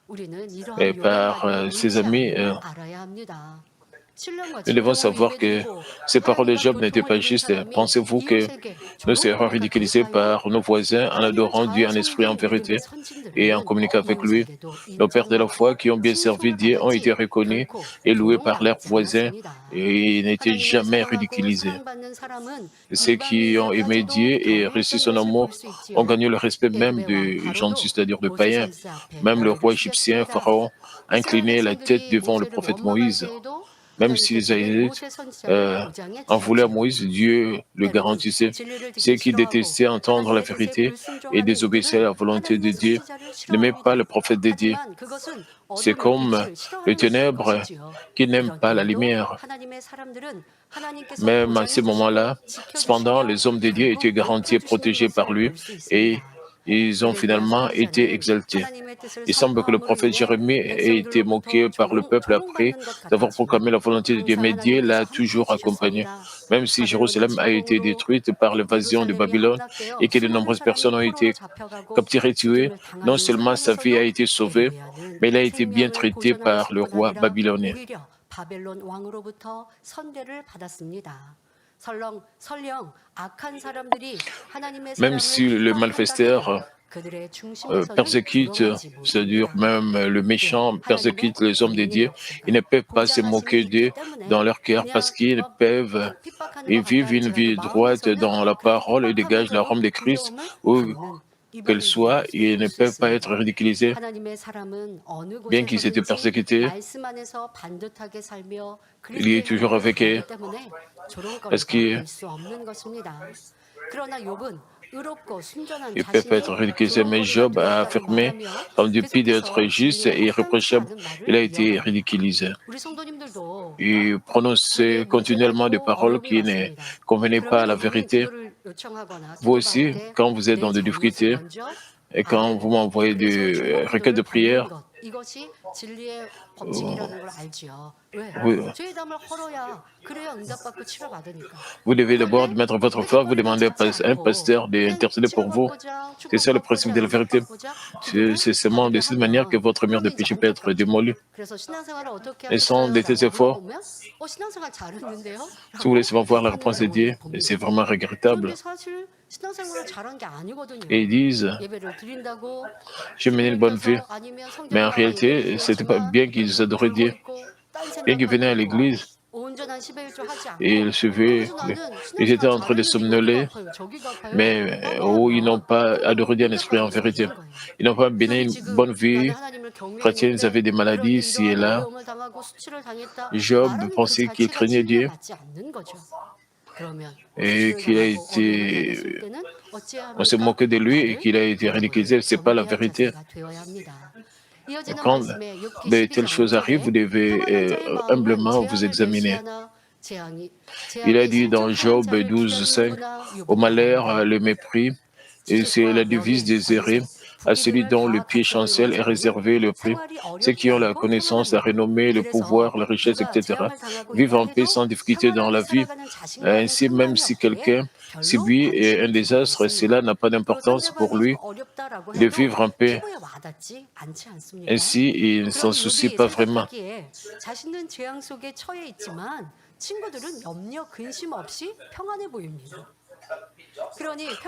우리는 et 이러한 욥의 par 말이 ses 옳지 amis. 않음을 알아야 합니다. 7년과 Nous devons 7년을 savoir que 예배드리고 ces paroles de 하나님과 Job n'étaient 교통을 pas 이룬 justes. 사람이 Pensez-vous que 이웃에게 nous serons 조롱거리가 ridiculisés 될까요? par nos voisins en 하나님을 adorant Dieu en esprit, en 잘 섬긴 vérité 믿음의 et en 선진들은 communiquant avec lui? 이웃에게도 Nos pères de la 인정받고 foi qui ont bien servi 칭송을 Dieu ont été 받았지 reconnus 결코 et loués par leurs 조롱당하지 voisins 않았습니다. et ils n'étaient 하나님을 jamais 사랑하고 ridiculisés. 사랑받는 사람은 Ceux qui ont aimé Dieu 이방인들까지도 et 경외했던 reçu son 것을 amour 볼 수 ont 있지요. gagné le respect même 애굽의 왕 des 바로도 gentils, c'est-à-dire de 모세 païens. 선지 앞에 Même le 머리를 roi égyptien, 숙였습니다. Pharaon, 이스라엘 inclinait la tête 백성들이 devant le 모세를 prophète 원망할 Moïse. 때에도 Même si les 하나님께서는 Israélites 모세 선지자를 무장에 en voulaient à 두셨지요. Moïse, Dieu le 때로는 garantissait. 진리를 Ceux 듣기 qui 싫어하고 détestaient entendre la 하나님의 뜻에 vérité et 불순종하는 désobéissaient à 이들은 la volonté de 하나님의 Dieu 선지자를 n'aimaient pas 싫어합니다. le prophète de Dieu. 하지만 그것은 C'est 어둠 comme 빛을 les 싫어하는 ténèbres 것이지요. qui n'aiment 이런 pas la 때에도 lumière. 하나님의 사람들은 하나님께서 Même à 보장해 ces 주시고 moments-là, cependant, 지켜주시며 les hommes de Dieu étaient 결국 garantis et 높여주시는 protégés par 것을 lui 볼 수 et 있습니다. ils ont 예레미야 finalement été 선지자는 exaltés. 하나님의 뜻을 Il semble que le 선포함으로 prophète 인해 Jérémie ait été moqué 백성들로부터 par le peuple après 조롱받는 것 d'avoir proclamé 같았지만 la volonté de Dieu, 항상 mais Dieu 하나님께서 l'a toujours 함께해 accompagné. 주셨습니다. Même si 바벨론의 Jérusalem a été 침공으로 détruite par l'évasion de 예루살렘이 Babylone 함락되어 et que de 수많은 nombreuses personnes 사람이 ont 포로로 été 잡혀가고 capturées, tuées, 죽임을 non 당하는 seulement sa vie a 상황에서도 été sauvée, 예레미야는 mais il a été bien 생명을 traité 보존하는 par le 것뿐 roi 아니라 babylonien. 오히려 바벨론 왕으로부터 선대를 받았습니다. 설령 악한 사람들이 하나님의 Même 사람을 si le 핍박한다 malfaiteur 해도 그들의 중심에서는 persécute, 조롱하지 c'est-à-dire 못합니다. même le méchant 하나님의 persécute les hommes de 권능의 Dieu, ils ne 역사가 peuvent pas se 보장하심이 moquer 있기 d'eux 때문에 dans leur cœur 그냥 parce qu'ils peuvent 핍박하는 et 것 같다 vivent une 할지라도 vie droite 마음에서는 dans la 그렇게 parole et dégagent l'arôme de 핍박하면서도 Christ 두려움을 où 갖는 qu'elle soit, 이방인들이 ils ne 있을 수 peuvent pas être 있습니다. ridiculisés, 하나님의 사람은 어느 bien qu'ils étaient 곳에서든지 persécutés, 말씀 안에서 반듯하게 살며 il est 그리스도의 toujours 힘으로 avec eux. 살기 때문에 Parce 조롱거리가 qu'ils 될 수 없는 것입니다. 그러나 욥은 의롭고 순전한 peuvent être 자신이 ridiculisés, mais Job a 조롱거리가 affirmé, 되었다고 말하며 en dépit d'être 계속해서 juste et 진리에 irréprochable, 합당치 않은 il a 말을 été 이어갑니다. ridiculisé. 우리 성도님들도 Il prononçait 내게 문제가 continuellement des 있고 paroles 어려움이 qui ne 왔습니다. convenaient pas à 그러면 la 우리는 vérité. 기도를 요청하거나 Vous 기도받을 aussi, 때 quand vous êtes 내 dans des 잘못을 difficultés 먼저 et quand 아뢰고 vous m'envoyez 그래서 des 충고 requêtes de 기도를 받는 prière, 것 이것이 진리의 법칙이라는 걸 알지요. 왜? vous, 죄의 담을 헐어야 그래야 응답받고 치료받으니까. vous devez d'abord 그런데 mettre votre foi, vous demandez à un 않고 pasteur 그냥 d'intercéder pour vous. 치료받고자 C'est ça le principe de la vérité. 응답받고자 C'est 기도를 seulement de cette manière que 하면 votre mur de 그러면 이제 péché peut être 안타깝죠. démoli. 그래서 신앙생활을 어떻게 Et sans de tels 하셨어요? efforts, 물어보면 신앙생활 잘했는데요? si vous voulez savoir voir la 하는 réponse de Dieu, 경우를 봅니다. c'est vraiment regrettable. 그런데 사실 신앙생활을 잘한 게 아니거든요. Et ils disent, 예배를 드린다고 j'ai mené une bonne vie. 아니면 Mais en 성경을 réalité, c'était pas bien qu'ils adoraient Dieu. Bien qu'ils venaient à l'église, 온전한 11조 하지 않고 et ils suivaient, ils étaient en train de somnoler, mais ils n'ont pas adoré Dieu en esprit en vérité. Ils n'ont pas mené une bonne vie chrétienne, ils avaient des maladies ici et là. Job pensait qu'il craignait Dieu et qu'il a été, on s'est moqué de lui et qu'il a été ridiculisé. C'est pas la vérité. Quand de telles choses arrivent, vous devez humblement vous examiner. Il a dit dans Job 12:5, au malheur, le mépris, et c'est la devise désirée, à celui dont le pied chancelle est réservé le prix. Ceux qui ont la connaissance, la renommée, le pouvoir, la richesse, etc., vivent en paix sans difficulté dans la vie. Ainsi, même si quelqu'un subit un désastre, cela n'a pas d'importance pour lui de vivre en paix. Ainsi, il ne s'en soucie pas vraiment. 자신은 재앙 속에 처해 있지만 친구들은 염려 근심 없이 평안해 보입니다.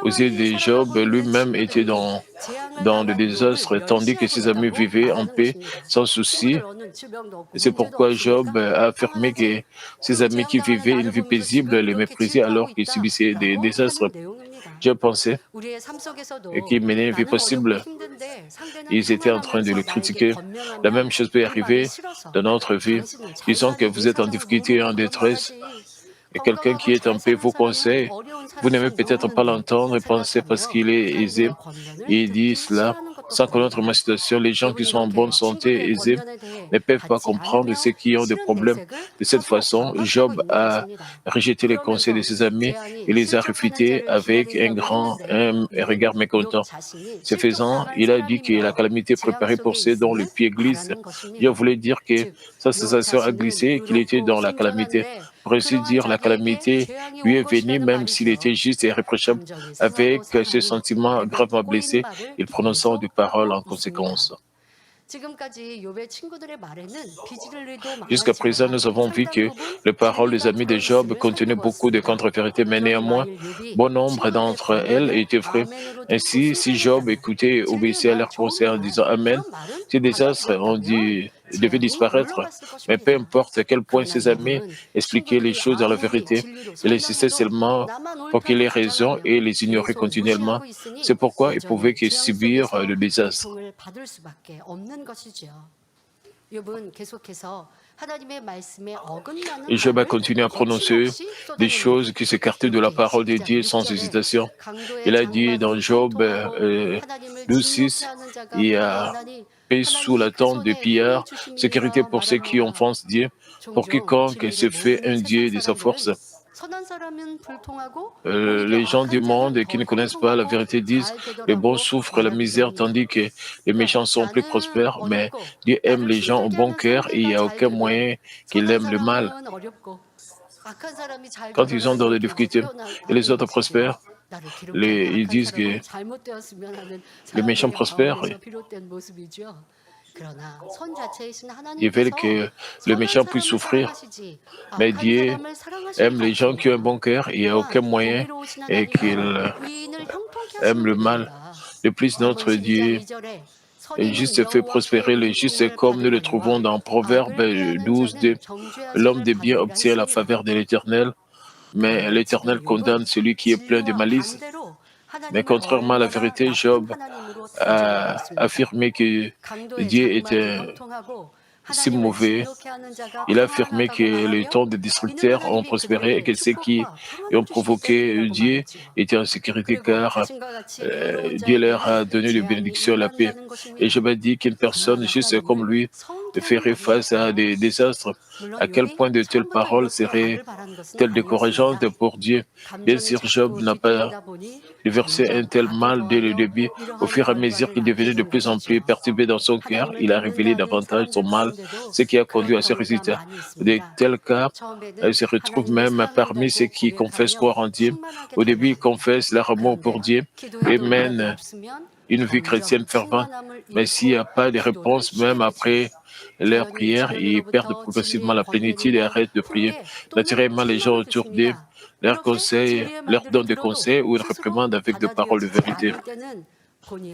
Aux yeux de Job, lui-même était dans le désastre, tandis que ses amis vivaient en paix, sans souci. C'est pourquoi Job a affirmé que ses amis qui vivaient une vie paisible les méprisaient alors qu'ils subissaient des désastres. Job pensait qu'ils menaient une vie possible. Ils étaient en train de le critiquer. La même chose peut arriver dans notre vie. Disons que vous êtes en difficulté et en détresse, et quelqu'un qui est en paix vous conseille. Vous n'aimez peut-être pas l'entendre et pensez parce qu'il est aisé. Il dit cela sans connaître ma situation. Les gens qui sont en bonne santé et aisés ne peuvent pas comprendre ceux qui ont des problèmes. De cette façon, Job a rejeté les conseils de ses amis et les a réfutés avec un regard mécontent. Ce faisant, il a dit que la calamité préparée pour ceux dont le pied glisse. Dieu voulait dire que sa sensation a glissé et qu'il était dans la calamité. Pour ainsi dire, la calamité lui est venue même s'il était juste et irréprochable. Avec ce sentiment gravement blessé, il prononça des paroles en conséquence. Jusqu'à présent, nous avons vu que les paroles des amis de Job contenaient beaucoup de contre-vérités, mais néanmoins, bon nombre d'entre elles étaient vraies. Ainsi, si Job écoutait et obéissait à leurs conseils en disant Amen, ces désastres devaient disparaître. Mais peu importe à quel point ses amis expliquaient les choses dans la vérité, il insistait seulement pour qu'il ait raison et les ignorait continuellement. C'est pourquoi il pouvait que subir le désastre. Et Job a continué à prononcer des choses qui s'écartaient de la parole de Dieu sans hésitation. Il a dit dans Job 12:6, il y a paix sous la tente des pillards, sécurité pour ceux qui offensent Dieu, pour quiconque se fait un Dieu de sa force. Les gens du monde qui ne connaissent pas la vérité disent les bons souffrent la misère tandis que les méchants sont plus prospères, mais Dieu aime les gens au bon cœur et il n'y a aucun moyen qu'il aime le mal. Quand ils sont dans des difficultés et les autres prospèrent, ils disent que les méchants prospèrent. Ils veulent que le méchant puisse souffrir, mais Dieu aime les gens qui ont un bon cœur, il n'y a aucun moyen et qu'il aime le mal. De plus, notre Dieu est juste fait prospérer le juste comme nous le trouvons dans Proverbe 12:2. L'homme de bien obtient la faveur de l'Éternel, mais l'Éternel condamne celui qui est plein de malice. Mais contrairement à la vérité, Job a affirmé que Dieu était si mauvais. Il a affirmé que les temps des destructeurs ont prospéré et que ceux qui ont provoqué Dieu étaient en sécurité car Dieu leur a donné les bénédictions et la paix. Et Job a dit qu'une personne juste comme lui ferait face à des désastres. À quel point de telles paroles seraient-elles décourageantes pour Dieu? Bien sûr, Job n'a pas déversé un tel mal dès le début. Au fur et à mesure qu'il devenait de plus en plus perturbé dans son cœur, il a révélé davantage son mal, ce qui a conduit à ce résultat. De tels cas se retrouvent même parmi ceux qui confessent croire en Dieu. Au début, ils confessent leur amour pour Dieu et mènent une vie chrétienne fervente, mais s'il n'y a pas de réponse, même après leur prière, ils perdent progressivement la plénitude et arrêtent de prier. Naturellement, les gens autour d'eux leur donnent des conseils ou ils réprimandent avec des paroles de vérité.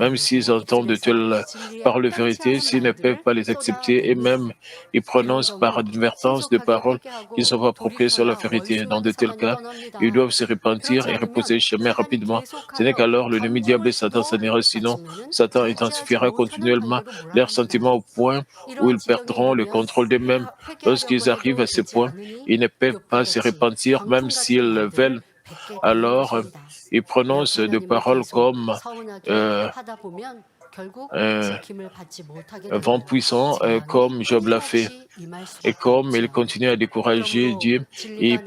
Même s'ils entendent de telles paroles de vérité, s'ils ne peuvent pas les accepter et même ils prononcent par advertence des paroles qui ne sont pas appropriées sur la vérité. Dans de tels cas, ils doivent se repentir et reposer le chemin rapidement. Ce n'est qu'alors l'ennemi diable et Satan s'en ira, sinon Satan intensifiera continuellement leurs sentiments au point où ils perdront le contrôle d'eux-mêmes. Lorsqu'ils arrivent à ce point, ils ne peuvent pas se repentir même s'ils veulent. Alors, ils prononcent des paroles comme un vent puissant, comme Job l'a fait. Et comme ils continuent à décourager Dieu, ils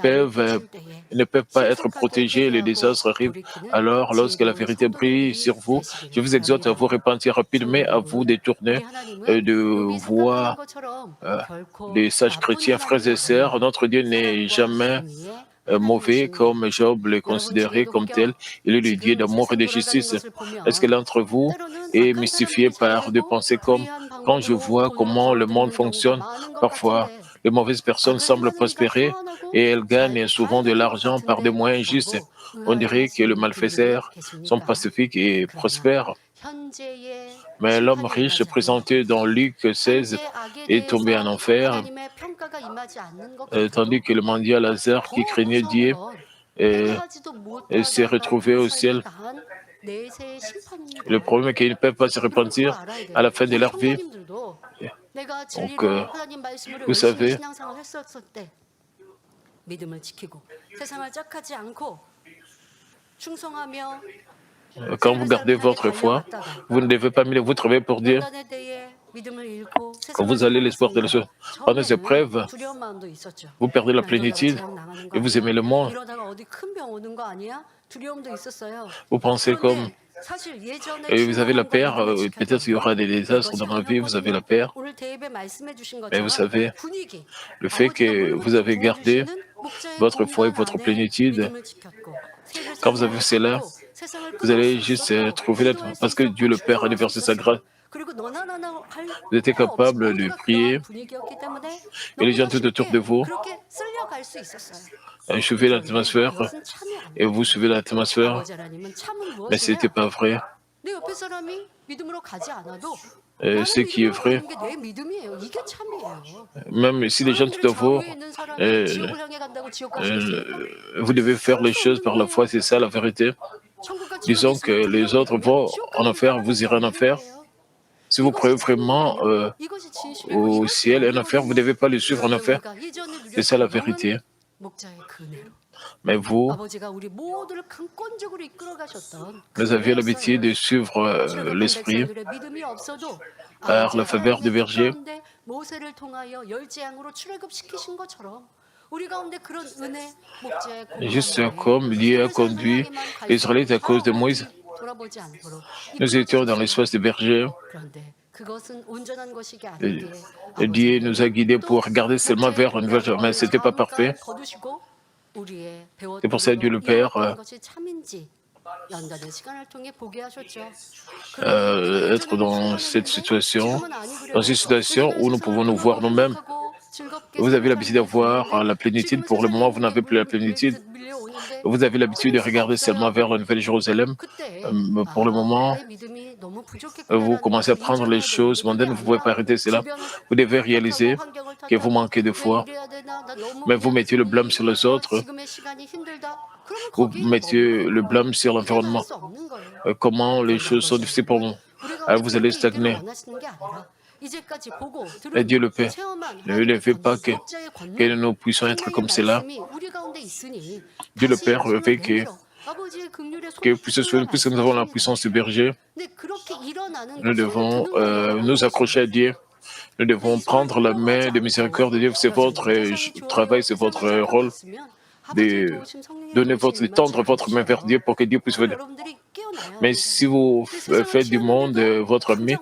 ne peuvent pas être protégés, les désastres arrivent. Alors, lorsque la vérité brille sur vous, je vous exhorte à vous repentir rapidement, à vous détourner de voies des sages chrétiens, frères et sœurs. Notre Dieu n'est jamais mauvais comme Job le considérait comme tel. Il est le Dieu d'amour et de justice. Est-ce que l'un d'entre vous est mystifié par des pensées comme quand je vois comment le monde fonctionne, parfois les mauvaises personnes semblent prospérer et elles gagnent souvent de l'argent par des moyens justes. On dirait que les malfaiteurs sont pacifiques et prospèrent. Mais l'homme riche présenté dans Luc 16 est tombé en enfer, tandis que le mendiant Lazare qui craignait Dieu euh, s'est retrouvé au ciel. Le problème est qu'ils ne peuvent pas se repentir à la fin de leur vie. Donc, vous savez, 믿음을 지키고 세상을 짝하지 않고 충성하며 quand vous gardez votre foi, vous ne devez pas vous trouver pour Dieu. 고난에 대해 믿음을 잃고 Quand vous allez l'espoir de la chose, pendant ces épreuves, 두려운 마음도 있었죠. vous perdez la 나 이러다가 plénitude 재앙 당하는 거 et vous 아니야? aimez le monde. 이러다가 어디 큰 병 오는 거 아니야? 두려움도 있었어요. Vous pensez comme, 그런데 사실 예전에 et vous avez la 충성한 peur, 거 믿음을 peut-être qu'il y aura des désastres dans ma vie, vous avez la peur. 오늘 대입에 말씀해 주신 Mais vous 것처럼 savez, 분위기 le fait que vous avez gardé votre foi et votre plénitude, quand vous avez fait cela, vous allez juste trouver la... Parce que Dieu le Père a déversé sa grâce. Vous étiez capable de prier et les gens tout autour de vous suivaient l'atmosphère et vous suivez l'atmosphère, mais ce n'était pas vrai. Ce qui est vrai, même si les gens tout à vous, vous devez faire les choses par la foi, c'est ça la vérité. Disons que les autres vont en enfer, vous irez en enfer. Si vous croyez vraiment au ciel et en enfer, vous ne devez pas le suivre en enfer. C'est ça la vérité. Mais vous, vous aviez l'habitude de suivre l'esprit par la faveur du berger. Juste comme Dieu a conduit les Israélites à cause de Moïse, nous étions dans l'espace des bergers. Et Dieu nous a guidés pour regarder seulement vers une nouvelle, mais ce n'était pas parfait. C'est pour ça que Dieu le Père être dans cette situation où nous pouvons nous voir nous-mêmes. Vous avez l'habitude d'avoir la plénitude. Pour le moment, vous n'avez plus la plénitude. Vous avez l'habitude de regarder seulement vers la Nouvelle Jérusalem. Pour le moment, vous commencez à prendre les choses mondaines. Vous ne pouvez pas arrêter cela. Vous devez réaliser que vous manquez de foi. Mais vous mettez le blâme sur les autres. Vous mettez le blâme sur l'environnement. Comment les choses sont difficiles pour vous. Alors vous allez stagner. Et Dieu le Père ne fait pas que nous puissions être comme cela. Dieu le Père fait que puisque nous avons la puissance du berger, nous devons nous accrocher à Dieu. Nous devons prendre la main de miséricorde de Dieu. C'est votre travail, c'est votre rôle de donner de tendre votre main vers Dieu pour que Dieu puisse venir. Mais si vous faites du monde votre ami,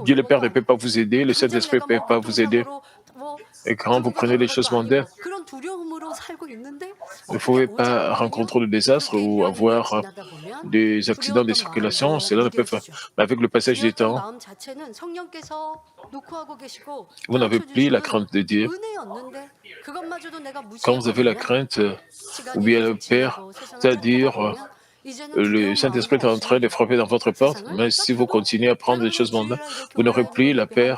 Dieu le Père ne peut pas vous aider, le Saint-Esprit ne peut pas vous aider. Et quand vous prenez les choses mondaines, vous ne pouvez pas rencontrer de désastres ou avoir des accidents de circulation. Cela ne peut pas. Mais avec le passage du temps, vous n'avez plus la crainte de Dieu. Quand vous avez la crainte, ou bien le Père, c'est-à-dire le Saint-Esprit est en train de frapper dans votre porte, mais si vous continuez à prendre des choses mondaines, vous n'aurez plus la paix.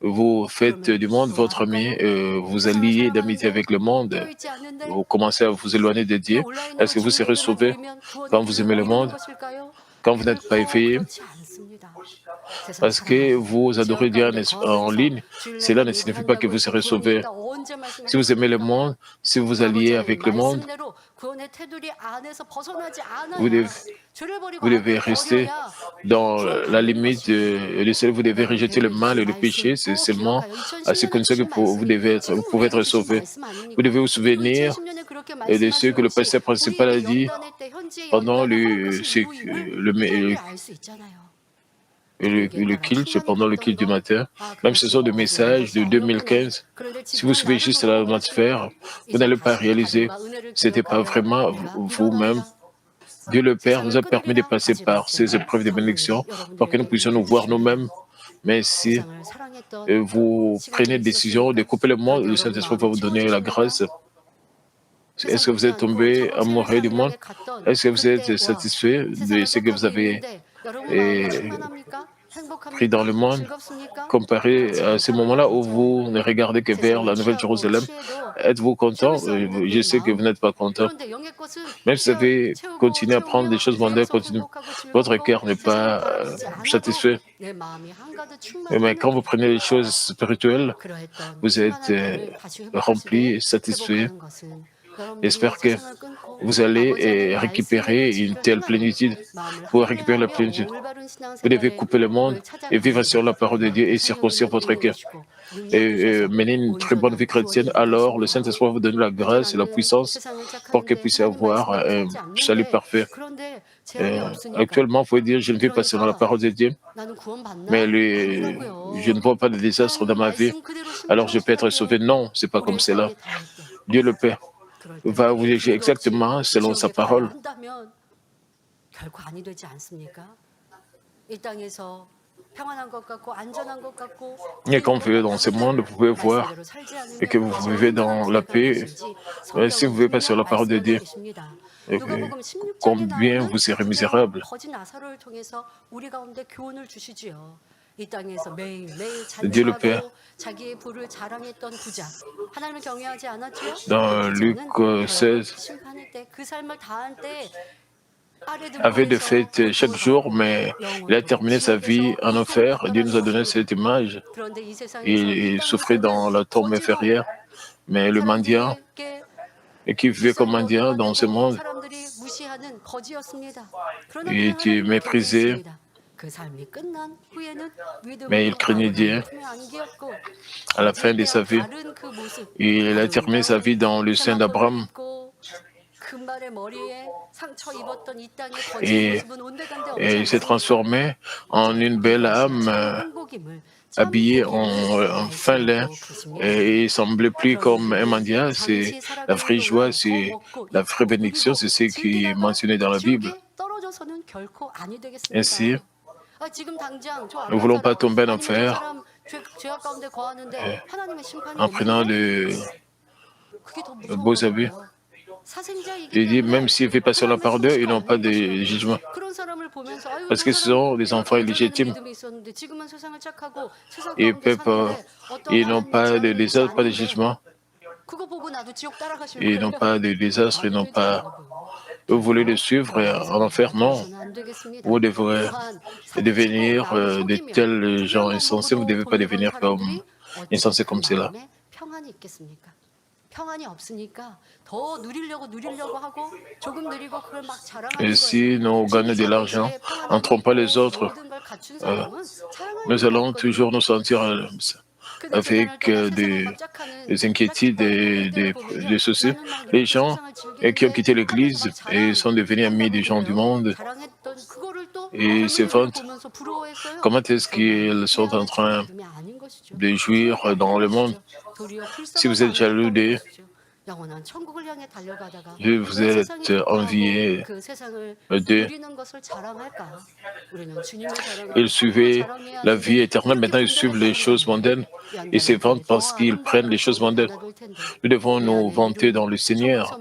Vous faites du monde votre ami, vous alliez d'amitié avec le monde, vous commencez à vous éloigner de Dieu. Est-ce que vous serez sauvé quand vous aimez le monde, quand vous n'êtes pas éveillé? Parce que vous adorez Dieu en ligne, cela ne signifie pas que vous serez sauvé. Si vous aimez le monde, si vous alliez avec le monde, vous devez rester dans la limite du ciel. Vous devez rejeter le mal et le péché. C'est seulement à ce conditions que vous pouvez être sauvé. Vous devez vous souvenir de ce que le pasteur principal a dit pendant le culte, pendant le culte du matin. Même ce sont des messages de 2015. Si vous suivez juste l'atmosphère, vous n'allez pas réaliser. Ce n'était pas vraiment vous-même. Dieu le Père nous a permis de passer par ces épreuves de bénédiction pour que nous puissions nous voir nous-mêmes Mais si 세상을 사랑했던 vous prenez 시간들이 une décision de 있었으니까 couper le monde, le 여러분 Saint-Esprit va 마음을 vous donner la grâce. 채워주십니까? Est-ce 세상 que vous 보지 êtes 않고 tombé 정신을 amoureux du monde? 장렬하게 갔던 Est-ce que vous êtes 그때와 satisfait de 세상을 ce que vous 택하고 avez 있는데 여러분 마음이 eh, 충만합니까? pris dans 행복합니까? le monde, 즐겁습니까? comparé à 지금 ce moment-là où 상황과 vous ne 같잖아요. regardez que vers 세상에 la Nouvelle 취하고 Jérusalem? 취해도 Êtes-vous content? 채울 수 없는 Je 내 sais que vous 마음. n'êtes pas content. 그런데 영의 것은 Même si vous avez 채우고 continué à prendre des 채우며 choses mondaines, 계속 행복하고 votre 즐겁고 cœur n'est 세상을 pas 바라보지 않아도 satisfait. 내 마음이 한가득 Mais quand 충만하는 vous prenez les choses spirituelles, 그러했던 vous êtes 충만한 마음을 다시 rempli, 회복하시되 satisfait. 회복하는 것은 여러분들이 J'espère que 세상을 끊고 vous allez 아버지 하나님 말씀의 récupérer 그 une 진리를 telle 향하는 plénitude. 마음을 Pour récupérer la 항해하며 plénitude, 올바른 vous devez 신앙생활의 couper le monde 을 et vivre sur 찾아가시기를 la parole de Dieu et 여러분께 circoncire 성령님을 votre cœur. 인도하시고 Et 능력 주셔서 mener une très bonne vie 온전한 chrétienne, 구원이 alors le 이루어지는 Saint-Esprit va vous donner la grâce et la 언제나는 puissance 세상을 pour que vous 착하는데 puissiez 하나님 avoir 말씀대로 un 살지 salut 않는데 parfait. 그런데 재앙이 없으니까 Actuellement, vous pouvez dire, je ne vis pas selon la 그러니까 parole de Dieu, 나는 mais 구원받나? je ne 아니라고요. vois pas de désastre dans 하나님은 ma vie, 말씀 그대로 alors je peux être 순종하셔야 sauvé. 돼. Non, c'est pas comme 우리의 cela. 구원이 다할 때. Dieu le Père 그럴 때 va vous 우리에게 juger 기회도 없이 exactement selon sa 지옥에 가야 parole. 한다면 결코 아니 되지 않습니까? 이 땅에서 평안한 것 같고 안전한 것 같고 Et quand vous vivez dans ce monde, vous pouvez voir 말씀대로 살지 et que 않으면 vous 그것이 vivez 얼마나 dans la 불행한 paix, 것인지 si vous ne 성경은 vivez pas sur 분명 la parole de 말씀하고 Dieu, 계십니다. et 누가복음 16장에 combien 나오는 vous serez 그저 misérable. 거짓 나사로를 통해서 우리 가운데 교훈을 주시지요. 이 땅에서 매일매일 Dieu le Père, 잔치하고 자기의 부를 자랑했던 부자 하나님을 경외하지 않았지요? dans 그 Luc 부자는 16, 심판할 때 그 삶을 다한 때 avait de fêtes chaque jour, mais il a terminé sa vie en enfer. Dieu nous a donné cette image. 그런데 이 세상에서 이 Il 땅을 souffrait dans 사는 la tombe 거지로 inférieure, mais le mendiant, 사람들에게 et qui vivait comme 불쌍히 mendiant dans ce 여김하되고 monde, 사람들이 무시하는 거지였습니다. 그러나 il 그는 était 하나님을 méprisé, 경외했습니다. 그 삶이 끝난 후에는 mais il 믿음으로 craignait Dieu. 아브라함의 품에 안기었고 À la fin de sa vie, 다른 그 모습 il a terminé sa vie dans le sein d'Abraham. 금발의 머리에 상처 입었던 이 땅의 거짓 Et, 모습은 온데간데 없지 et il s'est 않습니다. transformé en une belle âme 행복임을 habillée 참 en fin lin. 말씀하고 계십니다. Et il semblait plus comme un 그런 mendiant. C'est 잠시 la 살아가는 vraie joie, 동안 더 c'est 먹고 la vraie 입고 bénédiction, 누리고 c'est ce qui est 즐기다가 mentionné dans la Bible. 지옥에 떨어져서는 결코 아니 되겠습니다. Ainsi, 지금 당장 저 nous ne 앞에 voulons pas 사람 tomber en 아니면 저 enfer 사람 죄악 가운데 거하는데 하나님의 심판이 en prenant 없나요? de 그게 더 beaux habits. 무서워요. 사생자이기 Il dit, 때문에 même s'il ne fait pas sur la 하나님의 parole d'eux, ils 솜씨가 n'ont pas 없는 de 것이라고요. jugement. 그런 사람을 보면서 아유 Parce 저 que ce 사람 sont des enfants 이렇게 예전에는 illégitimes. 믿음이 있었는데 지금은 세상을 착하고 세상 Ils 가운데 peuvent, 사는데 어떤 ils n'ont 하나님의 pas de 재앙을 입지 désastre, pas de 않는데 jugement. 그거 보고 나도 지옥 따라가실 Ils n'ont 거예요. pas de désastre, ils 아니 n'ont 되지 pas. 않다고요. Vous voulez le 결코 suivre 그런 en 세상을 enfer? Non. 만들어서는 안 되겠습니다. Vous devrez 또한 devenir 사기치고 남을 de 속이며 tels gens 불량한 insensés. Vous ne 법으로 devez pas 돈을 번 devenir comme 사람들이 어찌 insensés 그 comme cela. 마음에 평안이 있겠습니까? 평안이 없으니까 더 누리려고 하고 조금 누리고 그걸 막 자랑하는 Et si 거예요. nous gagnons de l'argent en trompant les autres, 모든 걸 갖춘 사람은 자랑할 nous 이유가 allons 없거든요. toujours nous sentir 근데 avec 세상을 떠나 세상을 des 막 짝하는 inquiétudes 짝짓고 et 그들을 보면요. des soucis. 나는 막 Les 이렇게 gens 세상을 qui ont quitté 즐기는데 l'Église 하면서 막 et sont devenus amis des gens du monde 자랑했던 그거를 또 et se 사람들이 vantent, 보면서 부러워했어요. comment est-ce qu'ils sont en train de jouir dans le monde? Si vous êtes jaloux d'eux, 영원한 천국을 향해 달려가다가 si vous 왜 êtes 세상이 좋다고 envié 그 세상을 d'eux, 누리는 것을 자랑할까? 우리는 주님을 자랑하고 ils suivaient 자랑해야 la vie 하는데 éternelle, maintenant ils suivent les choses mondaines et se vantent parce qu'ils prennent les choses mondaines. Nous devons nous vanter dans le Seigneur,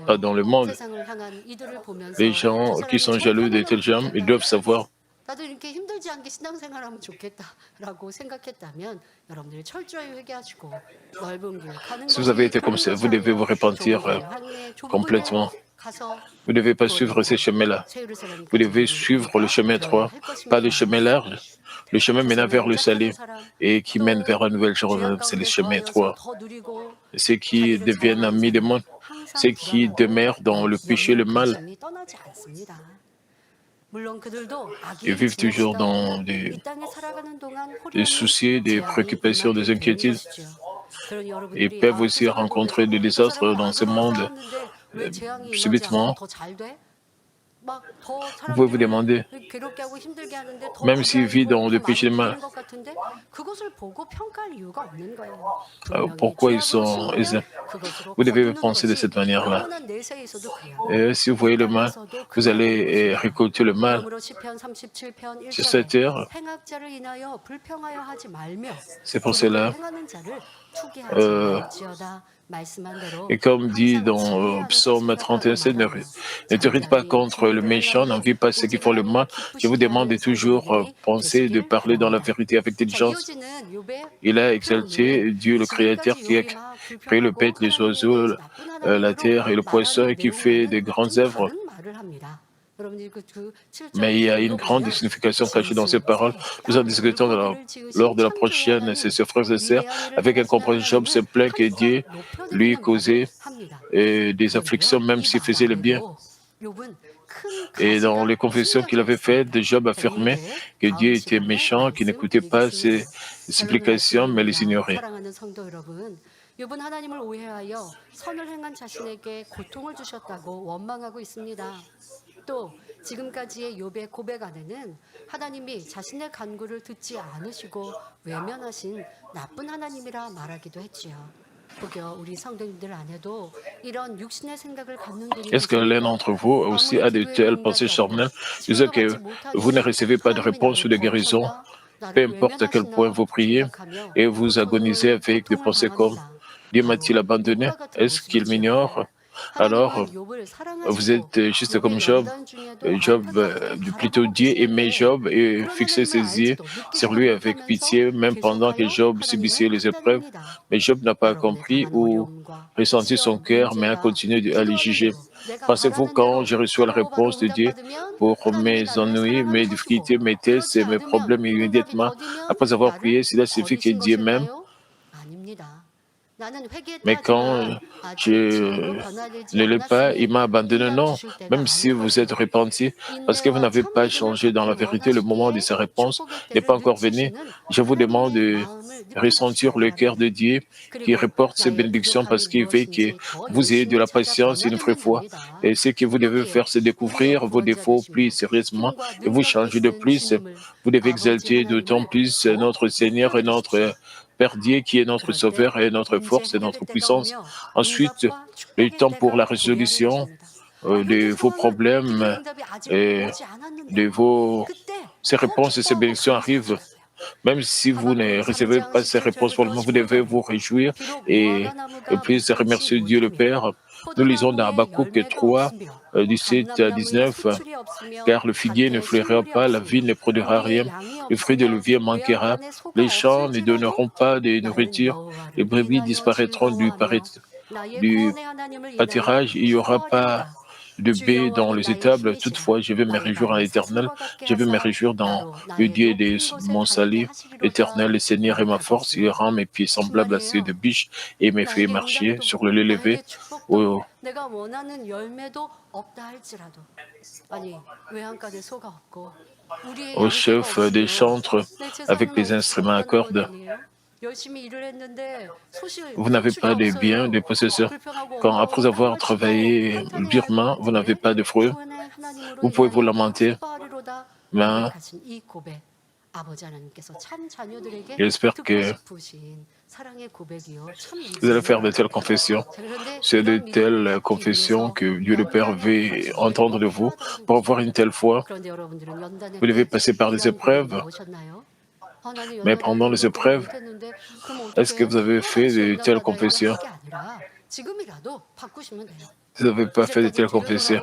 pas dans le monde. Les gens qui sont jaloux de tels gens, ils doivent savoir. 나도 이렇게 힘들지 않게 신앙생활하면 좋겠다라고 생각했다면 여러분들이 철저히 회개하시고 넓은 길 가는 Si vous avez été comme ça, vous devez vous repentir complètement. Vous ne devez pas suivre ces chemins-là. Vous devez suivre le chemin étroit, pas le chemin large. Le chemin menant vers le salut et qui mène vers la nouvelle Jérusalem, c'est le chemin étroit. Ceux qui deviennent amis du monde, ceux qui demeurent dans le péché et le mal, ils vivent toujours dans des soucis, des préoccupations, des inquiétudes. Ils peuvent aussi rencontrer des désastres dans ce monde subitement. Vous pouvez vous demander, même s'ils vivent dans le péché et le mal, 그것을 보고 평가할 이유가 없는 거예요. Pourquoi 분명히 ils sont 죄악으로 exempts? 심으면 그것으로 Vous devez 거두는 penser de 거지. cette manière-là. 영원한 내세에서도 그래요. Et si vous voyez le mal, 땅에서도 vous 그래야 allez 되는 것이다. récolter le mal. 그러므로 시편 37편 Sur cette 1절에 terre, 행악자를 인하여 불평하여 하지 말며 c'est pour 그들을 cela. 행하는 자를 투기하지 Euh, 말지어다. 말씀한 대로 Et comme dit 항상 dans 진리하는 Psaume 것을 31, 생각하고 ne, 말하며 ne t'irrite pas 잠잠히 contre le 진리를 méchant, 행하며 n'envie pas ceux qui font le 오직 mal. 하나님을 Je vous demande de 기쁘시게 하는 toujours 성도들이 penser, de 되시길 parler dans la 바랍니다. vérité avec 자, diligence. 이어지는 욥의 Il a 불평은 exalté Dieu le Créateur 지금까지 qui a 욥이 막 créé le 불평하고 bête, les 하나님에 oiseaux, 대해서 나쁜 la 하나님으로 terre et le poisson 말하는 et qui fait de 내용과는 grandes 좀 œuvres. 다른 말을 합니다. 여러분들 그 Mais il y a 7절 une grande 보면 signification cachée dans ces 짐승, paroles. 새, Nous en 양, discutons 물고기를 지으신 lors de la 창조의 prochaine 하나님, session, frères et sœurs, 위대한 일을 avec 행하시는 incompréhension. Job se 하나님을 plaint que Dieu 한껏 lui 높여드리는 말을 causait 합니다. des afflictions, 그런데요, même 이 s'il 말 faisait le bien. 안에도 욥은 큰 Et dans 가시가 les confessions qu'il avait 숨겨져 faites, 있습니다. Job 자, affirmait 이후에 que 다음 Dieu était 시간에 méchant, qu'il n'écoutait pas ses 말씀드리겠습니다. supplications, mais les ignorait. 사랑하는 성도 여러분, 욥은 하나님을 오해하여 선을 행한 자신에게 고통을 주셨다고 원망하고 있습니다. 또 지금까지의 욥의 고백 안에는 하나님이 자신의 간구를 듣지 않으시고 외면하신 나쁜 하나님이라 말하기도 했지요. 혹여 우리 성도님들 안에도 이런 육신의 생각을 갖는 분이 Est-ce que l'un 계십니까? d'entre vous aussi a de telles pensées charnelles, disant que vous ne recevez pas de réponse ou de guérison, peu importe à quel point vous priez, et vous agonisez avec des pensées comme Dieu m'a-t-il abandonné? Est-ce qu'il m'ignore? Alors, vous êtes juste comme Job. Job, plutôt Dieu aimait Job et fixait ses yeux sur lui avec pitié, même pendant que Job subissait les épreuves. Mais Job n'a pas compris ou ressenti son cœur, mais a continué à les juger. Pensez-vous quand je reçois la réponse de Dieu pour mes ennuis, mes difficultés, mes tests et mes problèmes immédiatement, après avoir prié, cela signifie que Dieu m'aime? Mais quand je ne l'ai pas, il m'a abandonné. Non, même si vous êtes repenti, parce que vous n'avez pas changé dans la vérité, le moment de sa réponse n'est pas encore venu. Je vous demande de ressentir le cœur de Dieu qui reporte ses bénédictions parce qu'il veut que vous ayez de la patience et une vraie foi. Et ce que vous devez faire, c'est découvrir vos défauts plus sérieusement et vous changer de plus. Vous devez exalter d'autant plus notre Seigneur et notre Père Dieu qui est notre Sauveur et notre force et notre puissance. Ensuite, le temps pour la résolution de vos problèmes et de ces réponses et ces bénédictions arrivent. Même si vous ne recevez pas ces réponses pour le moment, vous devez vous réjouir et puis remercier Dieu le Père. Nous lisons dans Habakkuk 3, 17 à 19, car le figuier ne fleurira pas, la vigne ne produira rien, le fruit de l'olivier manquera, les champs ne donneront pas de nourriture, les brebis disparaîtront du pâturage, il n'y aura pas de baie dans les étables. Toutefois, je vais me réjouir en l'Éternel, je vais me réjouir dans le Dieu de mon salut. L'Éternel, le Seigneur est ma force, il rend mes pieds semblables à ceux de biche et me fait marcher sur le lait levé. 내가 원하는 열매도 없다 할지라도 아니 외양간에 소가 없고 Au chef des chantres avec des instruments à cordes. Vous n'avez pas de biens, de possesseurs. Quand après avoir travaillé durement, vous n'avez pas de fruits, vous pouvez vous lamenter. Mais j'espère que vous allez faire de telles confessions. C'est de telles confessions que Dieu le Père veut entendre de vous. Pour avoir une telle foi, vous devez passer par des épreuves. Mais pendant les épreuves, est-ce que vous avez fait de telles confessions? Vous n'avez pas fait de telles confessions.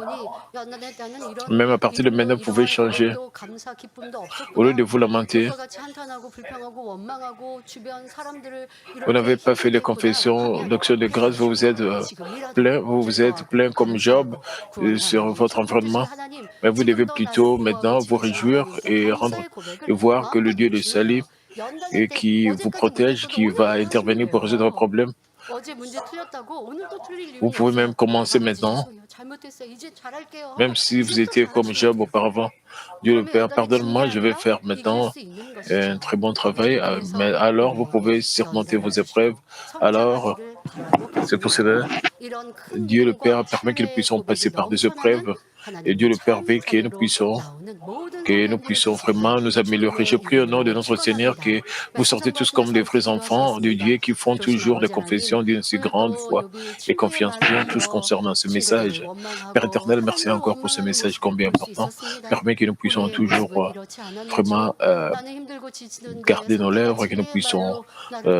Même à partir de maintenant, vous pouvez changer. Au lieu de vous lamenter, vous n'avez pas fait de confession, d'action de grâce, vous vous êtes plein comme Job sur votre environnement. Mais vous devez plutôt maintenant vous réjouir et voir que le Dieu de salut et qui vous protège, qui va intervenir pour résoudre vos problèmes. Vous pouvez même commencer maintenant, même si vous étiez comme Job auparavant. Dieu le Père, pardonne-moi, je vais faire maintenant un très bon travail, mais alors vous pouvez surmonter vos épreuves. Alors, c'est pour cela, Dieu le Père permet que nous puissions passer par des épreuves, et Dieu le Père veut que nous puissions que nous puissions vraiment nous améliorer. Je prie au nom de notre Seigneur que vous sortez tous comme des vrais enfants de Dieu qui font toujours des confessions d'une si grande foi et confiance. Prions tous concernant ce message. Père éternel, merci encore pour ce message combien important. Permets que nous puissions toujours vraiment garder nos lèvres, que nous puissions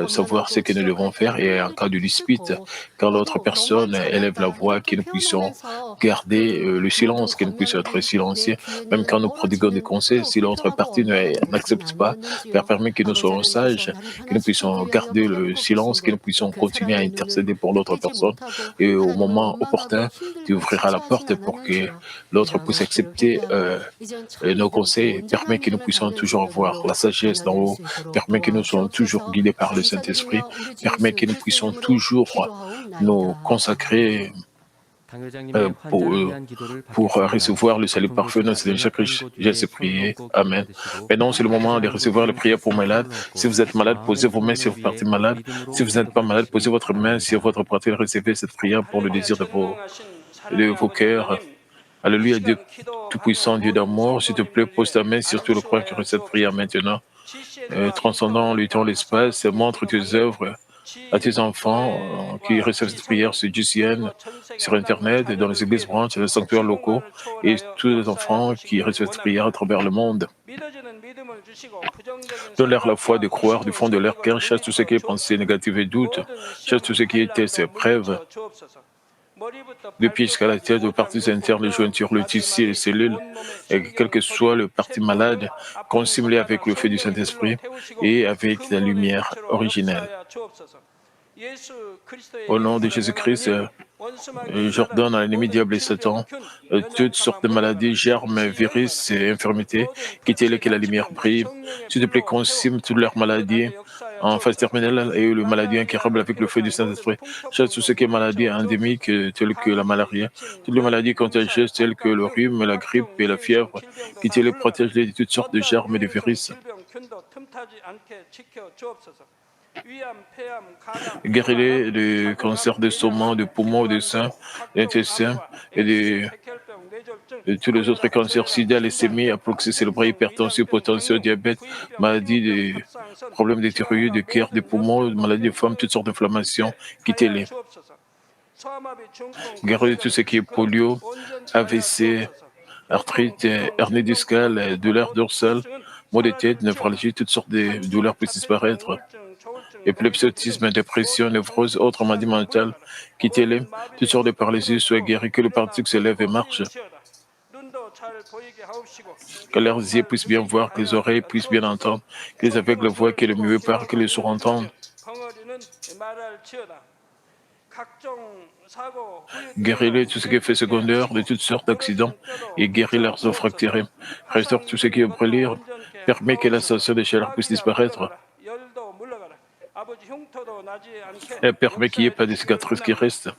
savoir ce que nous devons faire et en cas de dispute, quand l'autre personne élève la voix, que nous puissions garder le silence, que nous puissions être silencieux, même quand nous prodiguons des conseils, si l'autre partie n'accepte pas, Père, permet que nous soyons sages, que nous puissions garder le silence, que nous puissions continuer à intercéder pour l'autre personne, et au moment opportun, tu ouvriras la porte pour que l'autre puisse accepter nos conseils, permet que nous puissions toujours avoir la sagesse d'en haut, permet que nous soyons toujours guidés par le Saint-Esprit, permet que nous puissions toujours nous consacrer pour recevoir le salut parfait dans le Jésus-Christ. J'ai prié. Amen. Maintenant, c'est le moment de recevoir les prières pour malades. Si vous êtes malade, posez vos mains si vous partez malade. Si vous n'êtes pas malade, posez votre main sur votre poitrine. Recevez cette prière pour le désir de vos cœurs. Alléluia, Dieu Tout-Puissant, Dieu d'amour, s'il te plaît, pose ta main sur tout le croix qui recève cette prière maintenant. Transcendant le temps, l'espace, montre tes œuvres à tes enfants qui reçoivent cette prière sur GCN, sur Internet, dans les églises branches, les sanctuaires locaux, et tous les enfants qui reçoivent cette prière à travers le monde. Donne-leur la foi de croire du fond de leur cœur, chasse tout ce qui est pensée négative et doute, chasse tout ce qui était ses preuves, de pieds jusqu'à la tête, aux parties internes, les jointures, le tissu, les cellules, et quel que soit le parti malade, consume-les avec le feu du Saint-Esprit et avec la lumière originelle. Au nom de Jésus-Christ, j'ordonne à l'ennemi diable et Satan toutes sortes de maladies, germes, virus et infirmités, quittez-les que la lumière brille. S'il te plaît, consume toutes leurs maladies en phase terminale et les maladies incurables avec le feu du Saint-Esprit. Chasse tout ce qui est maladie endémique, telles que la malaria, toutes les maladies contagieuses telles que le rhume, la grippe et la fièvre, quittez-les, protège-les de toutes sortes de germes et de virus. Guéris-les du cancer des saumons, des poumons, des seins, des intestins et de tous les autres cancers, sida, leucémie, apoplexie cérébrale, hypertension, potentiel, diabète, maladie, des problèmes de thyroïde, de cœur, des poumons, maladies de femmes, toutes sortes d'inflammations, quittez-les. Guéris tout ce qui est polio, AVC, arthrite, hernie discale, douleurs dorsales, maux de tête, névralgie, toutes sortes de douleurs puissent disparaître. Épilepsie, autisme, dépression, névrose, autres maladies mentales, quittez-les. Toutes sortes de paralysies soient guéries, que le particule se lève et marche. Que leurs yeux puissent bien voir, que les oreilles puissent bien entendre, que les aveugles voient, que les muets parlent, que les sourds entendent. Guéris-les tout ce qui est fait secondaire de toutes sortes d'accidents et guéris leurs os fracturés. Restaure tout ce qui est brûlé, permet que la sensation de chaleur puisse disparaître. Et permet qu'il n'y ait pas de cicatrices qui restent.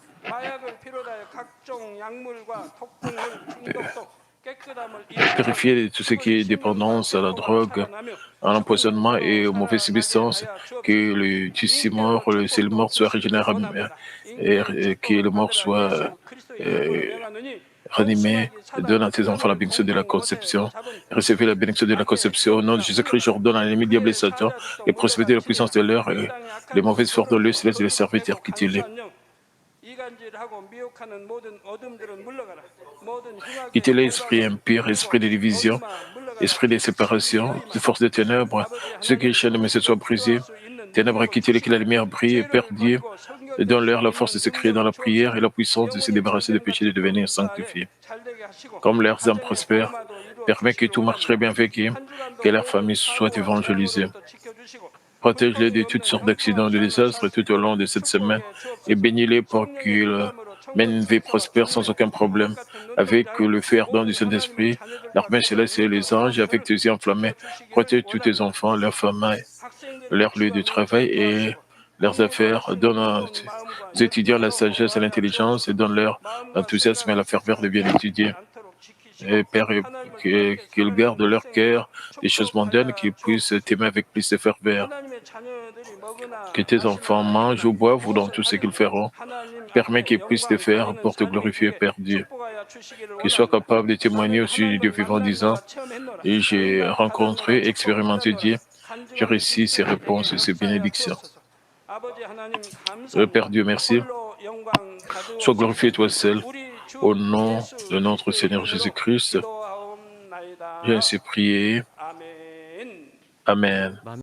Purifier tout ce qui est dépendance à la drogue, à l'empoisonnement et aux mauvaises substances, que le tissu mort, le cellule mort soit régénéré et que le mort soit ranimé. Donne à tes enfants la bénédiction de la conception. Recevez la bénédiction de la conception. Au nom de Jésus-Christ, j'ordonne à l'ennemi diable et Satan et prospérité de la puissance de l'air et les mauvaises forces de l'eau céleste et les serviteurs quittez-les. Quittez-les, esprit impur, esprit de division, esprit de séparation, de force des ténèbres, ceux qui chaînent mais se soient brisés. Ténèbres, quittez-les, que la lumière brille et perdue. Donne-leur la force de se crier dans la prière et la puissance de se débarrasser des péchés et de devenir sanctifiés. Comme leurs âmes prospèrent, permet que tout marche très bien avec eux, que leur famille soit évangélisée. Protège-les de toutes sortes d'accidents et de désastres tout au long de cette semaine et bénis-les pour qu'ils mènent une vie prospère sans aucun problème, avec le feu ardent du Saint-Esprit, l'armée céleste et les anges, avec tes yeux enflammés. Protège tous tes enfants, leurs familles, leur lieu de travail et leurs affaires. Donne aux étudiants la sagesse et l'intelligence et donne-leur l'enthousiasme et la ferveur de bien étudier. Et Père, qu'ils gardent leur cœur des choses mondaines, qu'ils puissent t'aimer avec plus de ferveur. Que tes enfants mangent ou boivent ou dans tout ce qu'ils feront. Permets qu'ils puissent te faire pour te glorifier, Père Dieu. qu'ils soient capables de témoigner au sujet du Dieu vivant en disant, et j'ai rencontré, expérimenté Dieu, j'ai reçu ces réponses et ces bénédictions. Père Dieu, merci. Sois glorifié toi seul. Au nom de notre Seigneur Jésus-Christ, j'ai ainsi prié. Amen.